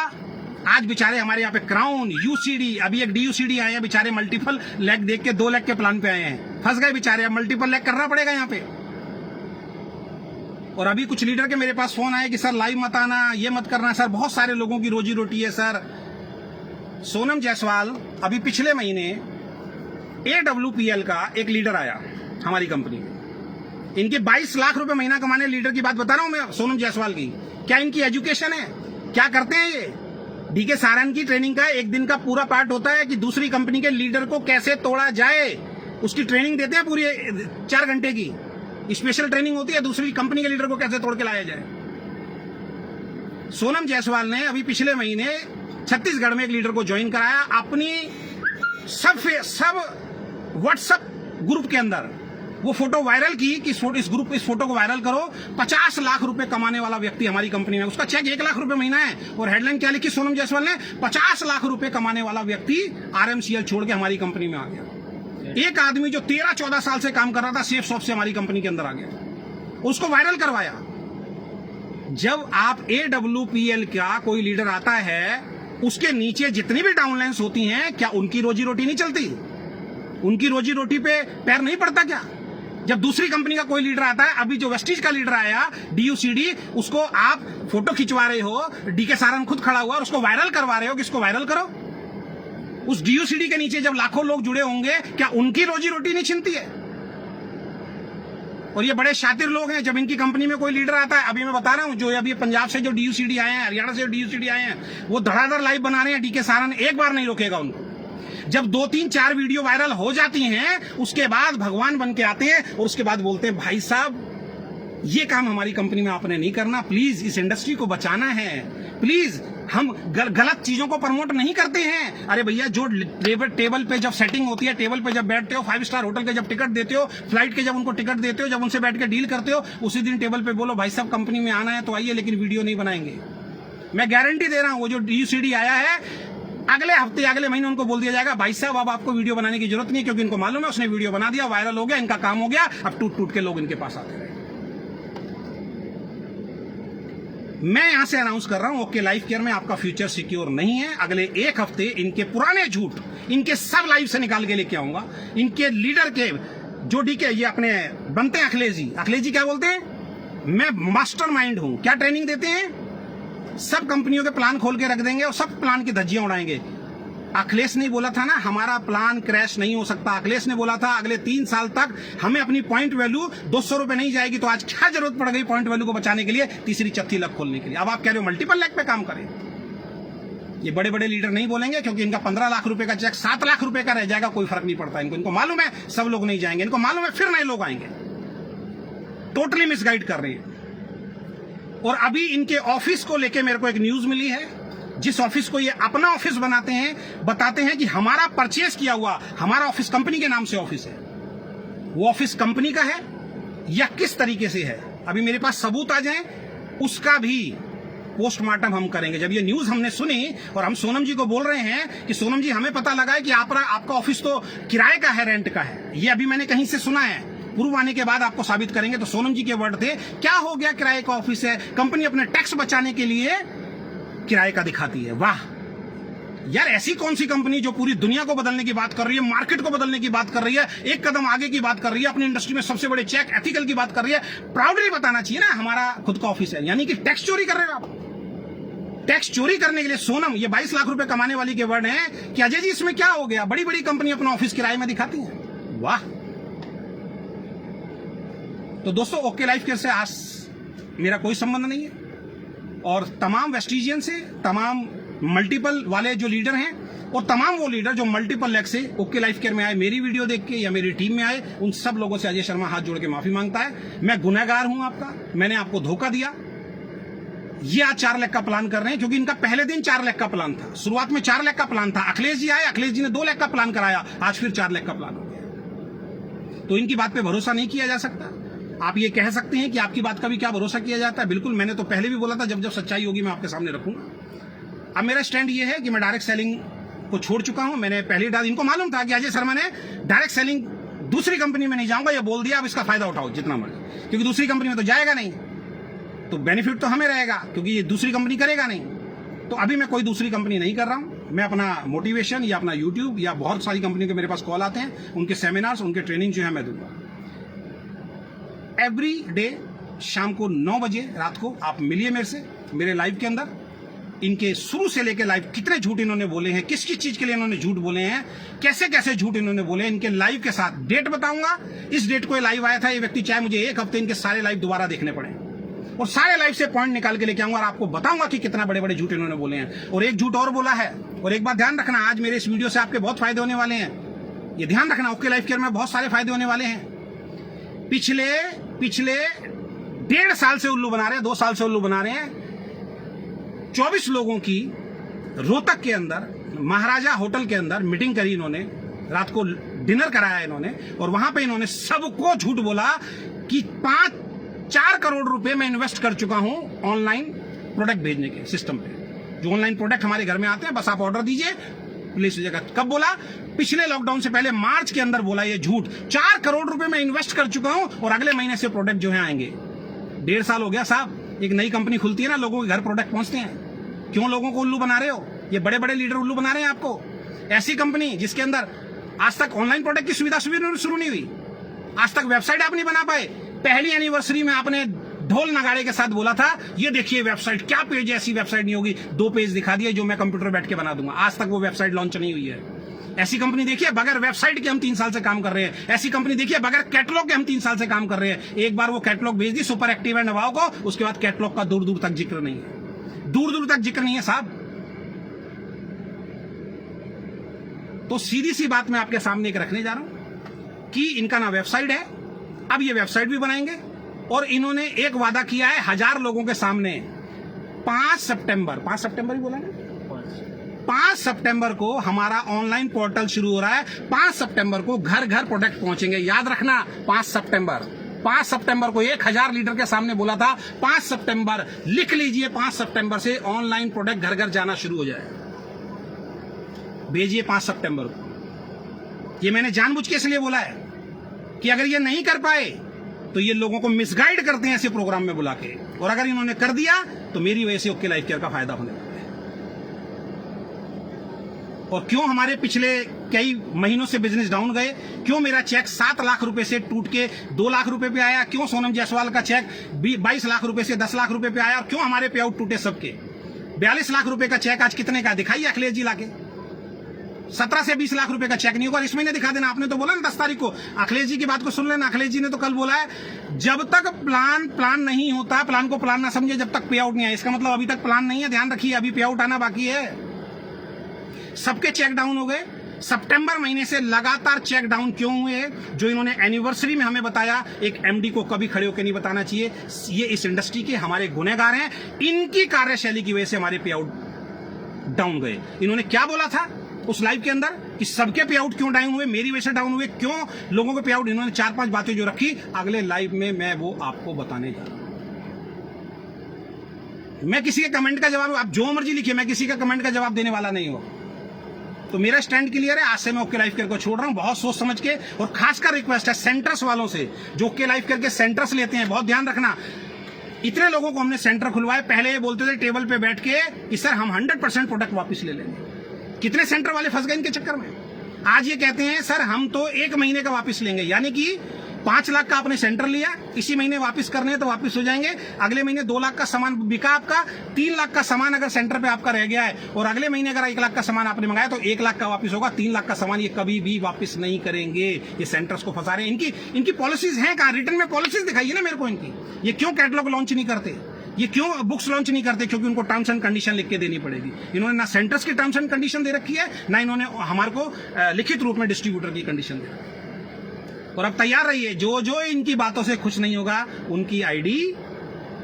आज बेचारे हमारे यहाँ पे क्राउन, यूसीडी, अभी एक डीयूसीडी आए हैं, बेचारे मल्टीपल लेग देख के 2 लाख के प्लान पे आए हैं, फंस गए बेचारे। अब मल्टीपल लेग करना पड़ेगा यहाँ पे। और अभी कुछ लीडर के मेरे पास फोन आए कि सर लाइव मत आना, ये मत करना। सर बहुत सारे लोगों की रोजी रोटी है सर। सोनम जायसवाल, अभी पिछले महीने AWPL का एक लीडर आया हमारी कंपनी में। इनके 22 लाख रुपए महीना कमाने लीडर की बात बता रहा हूं मैं, सोनम जायसवाल की। क्या इनकी एजुकेशन है? क्या करते हैं ये? डीके सारन की ट्रेनिंग का 1 दिन का पूरा पार्ट होता है कि दूसरी कंपनी के लीडर को कैसे तोड़ा जाए, उसकी ट्रेनिंग देते हैं पूरी 4 घंटे की स्पेशल ट्रेनिंग होती है, दूसरी कंपनी के लीडर को कैसे तोड़ के लाया जाए। सोनम जायसवाल ने अभी पिछले महीने छत्तीसगढ़ में एक लीडर को ज्वाइन कराया अपनी सब व्हाट्सएप ग्रुप के अंदर। वो फोटो वायरल की कि इस फोटो को वायरल करो, 50 लाख रुपए कमाने वाला व्यक्ति हमारी कंपनी में, उसका चेक 1 लाख रुपए महीना है, और हेडलाइन क्या लिखी सोनम जायसवाल ने, 50 लाख रुपए कमाने वाला व्यक्ति आरएमसीएल छोड़ के हमारी कंपनी में आ गया। एक आदमी जो 13-14 साल से काम कर रहा था सेफ शॉप से हमारी कंपनी के अंदर आ गया, उसको वायरल करवाया। जब आप AWPL का कोई लीडर आता है, उसके नीचे जितनी भी डाउनलाइंस होती हैं, क्या उनकी रोजी रोटी नहीं चलती? उनकी रोजी रोटी पे पैर नहीं पड़ता क्या? जब दूसरी कंपनी का कोई लीडर आता है, अभी जो वेस्टीज का लीडर आया DUCD, उसको आप फोटो खिंचवा रहे हो, DK सारन खुद खड़ा हुआ और उसको वायरल करवा रहे हो कि इसको वायरल करो। उस DUCD के नीचे जब लाखों लोग जुड़े होंगे, क्या उनकी रोजी रोटी नहीं छिनती है? और ये बड़े शातिर लोग हैं, जब इनकी कंपनी में कोई लीडर आता है, अभी मैं बता रहा हूं, जो अभी पंजाब से जो DUCD आए हैं, हरियाणा से DUCD आए हैं, वो धड़ाधड़ लाइव बना रहे हैं, DK सारन एक बार नहीं रोकेगा उनको। जब 2-3-4 वीडियो वायरल हो जाती हैं, उसके बाद भगवान बन के आते हैं और उसके बाद बोलते हैं, भाई साहब ये काम हमारी कंपनी में आपने नहीं करना, प्लीज इस इंडस्ट्री को बचाना है, प्लीज हम गलत चीजों को प्रमोट नहीं करते हैं। अरे भैया, जो टेबल पे जब सेटिंग होती है, टेबल पे जब बैठते हो, 5 स्टार होटल के जब टिकट देते हो, फ्लाइट के जब उनको टिकट देते हो, जब उनसे बैठ के डील करते हो, उसी दिन टेबल पे बोलो, भाई साहब कंपनी में आना है तो आइए, लेकिन वीडियो नहीं बनाएंगे। मैं गारंटी दे रहा हूं, वो जो DUCD आया है, अगले हफ्ते अगले महीने उनको बोल दिया जाएगा, भाई साहब अब आपको वीडियो बनाने की जरूरत नहीं, क्योंकि इनको मालूम है उसने वीडियो बना दिया, वायरल हो गया, इनका काम हो गया, अब टूट टूट के लोग इनके पास आते रहे। मैं यहां से अनाउंस कर रहा हूं, ओके लाइफ केयर में आपका फ्यूचर सिक्योर नहीं है। अगले 1 हफ्ते इनके पुराने झूठ, इनके सब लाइव से निकाल के लेके आऊंगा। इनके लीडर के जो DK ये अपने बनते हैं, अखिलेश जी क्या बोलते हैं, मैं मास्टरमाइंड हूं। क्या ट्रेनिंग देते हैं? सब कंपनियों के प्लान खोल के रख देंगे और सब प्लान की धज्जियां उड़ाएंगे। अखिलेश ने बोला था ना, हमारा प्लान क्रैश नहीं हो सकता। अखिलेश ने बोला था अगले 3 साल तक हमें अपनी पॉइंट वैल्यू 200 रुपए नहीं जाएगी। तो आज क्या जरूरत पड़ गई पॉइंट वैल्यू को बचाने के लिए, तीसरी चौथी लग खोलने के लिए? अब आप कह रहे हो मल्टीपल लैग पे काम करें। ये बड़े बड़े लीडर नहीं बोलेंगे, क्योंकि इनका 15 लाख रुपए का चेक 7 लाख रुपए का रह जाएगा, कोई फर्क नहीं पड़ता इनको मालूम है सब लोग नहीं जाएंगे, इनको मालूम है फिर नए लोग आएंगे। टोटली मिसगाइड कर रही है। और अभी इनके ऑफिस को लेके मेरे को एक न्यूज मिली है, जिस ऑफिस को ये अपना ऑफिस बनाते हैं, बताते हैं कि हमारा परचेज किया हुआ, हमारा ऑफिस कंपनी के नाम से ऑफिस है, वो ऑफिस कंपनी का है या किस तरीके से है, अभी मेरे पास सबूत आ जाए, उसका भी पोस्टमार्टम हम करेंगे। जब ये न्यूज हमने सुनी और हम सोनम जी को बोल रहे हैं कि सोनम जी हमें पता लगा है कि आपका ऑफिस तो किराए का है, रेंट का है, ये अभी मैंने कहीं से सुना है, प्रूव आने के बाद आपको साबित करेंगे। तो सोनम जी के वर्ड थे, क्या हो गया, किराए का ऑफिस है, कंपनी अपने टैक्स बचाने के लिए किराए का दिखाती है। वाह यार, ऐसी कौन सी कंपनी जो पूरी दुनिया को बदलने की बात कर रही है, मार्केट को बदलने की बात कर रही है, एक कदम आगे की बात कर रही है, अपनी इंडस्ट्री में सबसे बड़े चेक एथिकल की बात कर रही है, प्राउडली बताना चाहिए ना हमारा खुद का ऑफिस है। यानी कि टैक्स चोरी कर रहे हो आप। टैक्स चोरी करने के लिए सोनम, ये 22 लाख रुपए कमाने वाली के वर्ड हैं कि अजय जी इसमें क्या हो गया, बड़ी बड़ी कंपनी अपना ऑफिस किराए में दिखाती है। वाह। तो दोस्तों, ओके लाइफ केयर से आज मेरा कोई संबंध नहीं है, और तमाम वेस्टिजियन से, तमाम मल्टीपल वाले जो लीडर हैं, और तमाम वो लीडर जो मल्टीपल लेग से ओके लाइफ केयर में आए, मेरी वीडियो देख के या मेरी टीम में आए, उन सब लोगों से अजय शर्मा हाथ जोड़ के माफी मांगता है। मैं गुनहगार हूं आपका, मैंने आपको धोखा दिया। ये आज 4 लाख का प्लान कर रहे हैं, क्योंकि इनका पहले दिन 4 लाख का प्लान था, शुरुआत में 4 लाख का प्लान था। अखिलेश जी आए, अखिलेश जी ने 2 लाख का प्लान कराया, आज फिर 4 लाख का प्लान हो गया। तो इनकी बात पे भरोसा नहीं किया जा सकता। आप ये कह सकते हैं कि आपकी बात का भी क्या भरोसा किया जाता है, बिल्कुल, मैंने तो पहले भी बोला था, जब जब सच्चाई होगी मैं आपके सामने रखूंगा। अब मेरा स्टैंड ये है कि मैं डायरेक्ट सेलिंग को छोड़ चुका हूं। मैंने पहले डाल, इनको मालूम था कि अजय शर्मा ने डायरेक्ट सेलिंग दूसरी कंपनी में नहीं जाऊंगा, ये बोल दिया, अब इसका फायदा उठाओ जितना मर्जी, क्योंकि दूसरी कंपनी में तो जाएगा नहीं, तो बेनिफिट तो हमें रहेगा, क्योंकि ये दूसरी कंपनी करेगा नहीं। तो अभी मैं कोई दूसरी कंपनी नहीं कर रहा हूं। मैं अपना मोटिवेशन या अपना यूट्यूब या बहुत सारी कंपनी के मेरे पास कॉल आते हैं, उनके सेमिनार्स, उनके ट्रेनिंग जो है मैं दूंगा। एवरी डे शाम को 9 बजे रात को आप मिलिए मेरे से, मेरे लाइव के अंदर। इनके शुरू से लेकर लाइव कितने झूठ इन्होंने बोले हैं, किस किस चीज के लिए इन्होंने झूठ बोले हैं, कैसे कैसे झूठ इन्होंने बोले, इनके लाइव के साथ डेट बताऊंगा। इस डेट को लाइव आया था ये व्यक्ति, चाहे मुझे 1 हफ्ते इनके सारे लाइव दोबारा देखने पड़े, और सारे लाइव से पॉइंट निकाल के लेके आऊंगा और आपको बताऊंगा कि कितना बड़े बड़े झूठ इन्होंने बोले हैं। और एक झूठ और बोला है, और एक बात ध्यान रखना, आज मेरे इस वीडियो से आपके बहुत फायदे होने वाले हैं, ये ध्यान रखना। ओके लाइफ केयर में बहुत सारे फायदे होने वाले हैं। पिछले 1.5 साल से उल्लू बना रहे हैं, 2 साल से उल्लू बना रहे हैं। 24 लोगों की रोहतक के अंदर महाराजा होटल के अंदर मीटिंग करी इन्होंने, रात को डिनर कराया इन्होंने, और वहां पे इन्होंने सबको झूठ बोला कि 4 करोड़ रुपए मैं इन्वेस्ट कर चुका हूं ऑनलाइन प्रोडक्ट भेजने के सिस्टम पे। जो ऑनलाइन प्रोडक्ट हमारे घर में आते हैं, बस आप ऑर्डर दीजिए, प्लेस हो जाएगा। कब बोला? पिछले लॉकडाउन से पहले मार्च के अंदर बोला ये झूठ। 4 करोड़ रुपए मैं इन्वेस्ट कर चुका हूं और अगले महीने से प्रोडक्ट जो है आएंगे। 1.5 साल हो गया साहब। एक नई कंपनी खुलती है ना, लोगों के घर प्रोडक्ट पहुंचते हैं। क्यों लोगों को उल्लू बना रहे हो? ये बड़े बड़े लीडर उल्लू बना रहे हैं आपको। ऐसी कंपनी जिसके अंदर आज तक ऑनलाइन प्रोडक्ट की सुविधा शुरू नहीं हुई, आज तक वेबसाइट आप नहीं बना पाए। पहली एनिवर्सरी में आपने ढोल नगाड़े के साथ बोला था, ये देखिए वेबसाइट, क्या पेज है, ऐसी वेबसाइट नहीं होगी। 2 पेज दिखा दिए जो मैं कंप्यूटर बैठ के बना दूंगा। आज तक वो वेबसाइट लॉन्च नहीं हुई है। ऐसी कंपनी देखिए बगैर वेबसाइट के हम 3 साल से काम कर रहे हैं। ऐसी कंपनी देखिए बगैर कैटलॉग के हम 3 साल से काम कर रहे हैं। एक बार वो कैटलॉग भेज दी सुपर एक्टिव एंड नवाओ को, उसके बाद कैटलॉग का दूर दूर तक जिक्र नहीं है, दूर दूर तक जिक्र नहीं है साहब। तो सीधी सी बात मैं आपके सामने एक रखने जा रहा हूं कि इनका ना वेबसाइट है, अब ये वेबसाइट भी बनाएंगे। और इन्होंने एक वादा किया है 1000 लोगों के सामने, 5 सितंबर ही बोला ना, 5 सितंबर को हमारा ऑनलाइन पोर्टल शुरू हो रहा है। 5 सितंबर को घर घर प्रोडक्ट पहुंचेंगे। याद रखना, 5 सितंबर को 1000 लीडर के सामने बोला था। 5 सितंबर लिख लीजिए, 5 सितंबर से ऑनलाइन प्रोडक्ट घर घर जाना शुरू हो जाए। भेजिए 5 सितंबर को। ये मैंने जानबूझ के इसलिए बोला है कि अगर ये नहीं कर पाए तो ये लोगों को मिसगाइड करते हैं ऐसे प्रोग्राम में बुला के, और अगर इन्होंने कर दिया तो मेरी वजह से ओके लाइफ केयर का फायदा होने वाला है। और क्यों हमारे पिछले कई महीनों से बिजनेस डाउन गए, क्यों मेरा चेक 7 लाख रुपए से टूट के 2 लाख रुपए पे आया, क्यों सोनम जायसवाल का चेक 22 लाख रुपए से 10 लाख रुपए पे आया, और क्यों हमारे पे आउट टूटे सबके। 42 लाख रुपए का चेक आज कितने का दिखाइए अखिलेश जी लाके। 17 से 20 लाख रुपए का चेक नहीं होगा, इस महीने दिखा देना। आपने तो बोला ना 10 तारीख को, अखिलेश जी की बात को सुन लेना। अखिलेश जी ने तो कल बोला है, जब तक प्लान नहीं होता, प्लान को प्लान ना समझे जब तक पे आउट नहीं आए। इसका मतलब अभी तक प्लान नहीं है, ध्यान रखिए, अभी पे आउट आना बाकी है। सबके चेक डाउन हो गए। सितंबर महीने से लगातार चेक डाउन क्यों हुए? जो इन्होंने एनिवर्सरी में हमें बताया, एक एमडी को कभी खड़े होकर नहीं बताना चाहिए। ये इस इंडस्ट्री के हमारे गुनहगार हैं, इनकी कार्यशैली की वजह से हमारे पे आउट डाउन गए। इन्होंने क्या बोला था उस लाइव के अंदर कि सबके पे आउट क्यों डाउन हुए, मेरी वजह से डाउन हुए, क्यों लोगों के पे आउट, इन्होंने 4-5 बातें जो रखी, अगले लाइव में मैं वो आपको बताने जा रहा हूं। मैं किसी के कमेंट का जवाब, आप जो मर्जी लिखिए, मैं किसी का कमेंट का जवाब देने वाला नहीं हूं। तो मेरा स्टैंड क्लियर है। आज से मैं ओके लाइफ केयर को छोड़ रहा हूं, बहुत सोच समझ के। और खासकर रिक्वेस्ट है सेंटर्स वालों से, जो ओके लाइफ केयर के सेंटर्स लेते हैं, बहुत ध्यान रखना। इतने लोगों को हमने सेंटर खुलवाए, पहले ये बोलते थे टेबल पे बैठ के कि सर हम 100% प्रोडक्ट वापस ले लेंगे। कितने सेंटर वाले फंस गए इनके चक्कर में। आज ये कहते हैं सर हम तो 1 महीने का वापस लेंगे, यानी कि 5 लाख का आपने सेंटर लिया, इसी महीने वापस करने हैं तो वापस हो जाएंगे। अगले महीने 2 लाख का सामान बिका आपका, 3 लाख का सामान अगर सेंटर पे आपका रह गया है, और अगले महीने अगर 1 लाख का सामान आपने मंगाया तो 1 लाख का वापस होगा। 3 लाख का सामान ये कभी भी वापस नहीं करेंगे। ये सेंटर्स को फंसा रहे हैं। इनकी पॉलिसीज हैं कहां? रिटर्न में पॉलिसीज दिखाइए ना मेरे को इनकी। ये क्यों कैटलॉग लॉन्च नहीं करते, ये क्यों बुक्स लॉन्च नहीं करते? क्योंकि उनको टर्म्स एंड कंडीशन लिख के देनी पड़ेगी। इन्होंने ना सेंटर्स की टर्म्स एंड कंडीशन दे रखी है, ना इन्होंने हमारे को लिखित रूप में डिस्ट्रीब्यूटर की कंडीशन दे रखी है। और अब तैयार रहिए, जो जो इनकी बातों से खुश नहीं होगा उनकी आईडी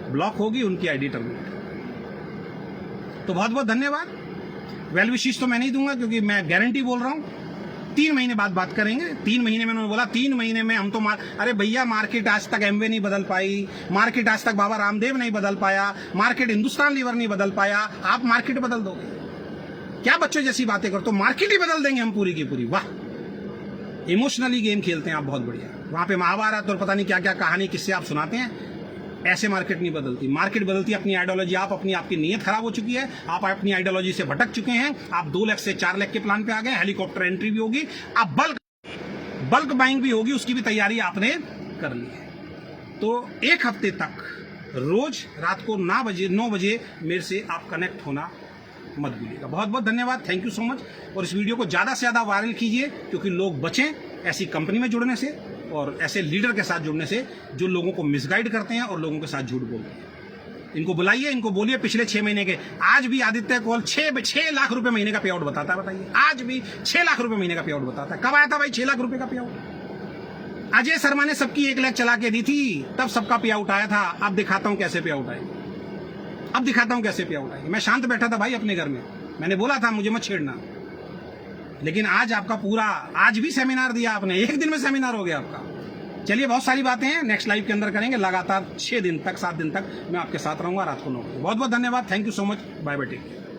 ब्लॉक होगी, उनकी आईडी टर्मिनेट। तो बहुत बहुत धन्यवाद। वेल विशेष तो मैं नहीं दूंगा, क्योंकि मैं गारंटी बोल रहा हूं 3 महीने बाद बात करेंगे। 3 महीने में उन्होंने बोला 3 महीने में हम तो अरे भैया, मार्केट आज तक एमवे नहीं बदल पाई, मार्केट आज तक बाबा रामदेव नहीं बदल पाया, मार्केट हिंदुस्तान लीवर नहीं बदल पाया, आप मार्केट बदल दोगे क्या? बच्चों जैसी बातें करते हो, मार्केट ही बदल देंगे हम पूरी की पूरी। वाह, इमोशनली गेम खेलते हैं आप, बहुत बढ़िया। वहां पे महाभारत और पता नहीं क्या क्या कहानी किससे आप सुनाते हैं। ऐसे मार्केट नहीं बदलती। मार्केट बदलती है अपनी आइडियोलॉजी। आप आपकी नीयत खराब हो चुकी है, आप अपनी आइडियोलॉजी से भटक चुके हैं। आप 2 लाख से 4 लाख के प्लान पे आ गए। हेलीकॉप्टर एंट्री भी होगी, आप बल्क बाइंग भी होगी, उसकी भी तैयारी आपने कर ली है। तो 1 हफ्ते तक रोज रात को 9 बजे मेरे से आप कनेक्ट होना मत भूलिएगा। बहुत बहुत धन्यवाद, थैंक यू सो मच। और इस वीडियो को ज़्यादा से ज़्यादा वायरल कीजिए, क्योंकि लोग बचें ऐसी कंपनी में जुड़ने से और ऐसे लीडर के साथ जुड़ने से जो लोगों को मिसगाइड करते हैं और लोगों के साथ झूठ बोलते हैं। इनको बुलाइए, इनको बोलिए पिछले 6 महीने के। आज भी आदित्य कॉल 6 लाख रुपए महीने का पे आउट बताता है, बताइए। आज भी 6 लाख रुपए महीने का पे आउट बताता है। कब आया था भाई 6 लाख रुपए का पे आउट? अजय शर्मा ने सबकी 1 लाख चला के दी थी, तब सबका पे आउट आया था। अब दिखाता हूं कैसे पे आउट आएगी, अब दिखाता हूं कैसे पे आउट आएगी। मैं शांत बैठा था भाई अपने घर में, मैंने बोला था मुझे मत छेड़ना। लेकिन आज आपका पूरा, आज भी सेमिनार दिया आपने, एक दिन में सेमिनार हो गया आपका। चलिए, बहुत सारी बातें हैं नेक्स्ट लाइव के अंदर करेंगे, लगातार 6 दिन तक 7 दिन तक मैं आपके साथ रहूंगा रात को 9 बजे। बहुत बहुत धन्यवाद, thank you so much, bye bye, take care.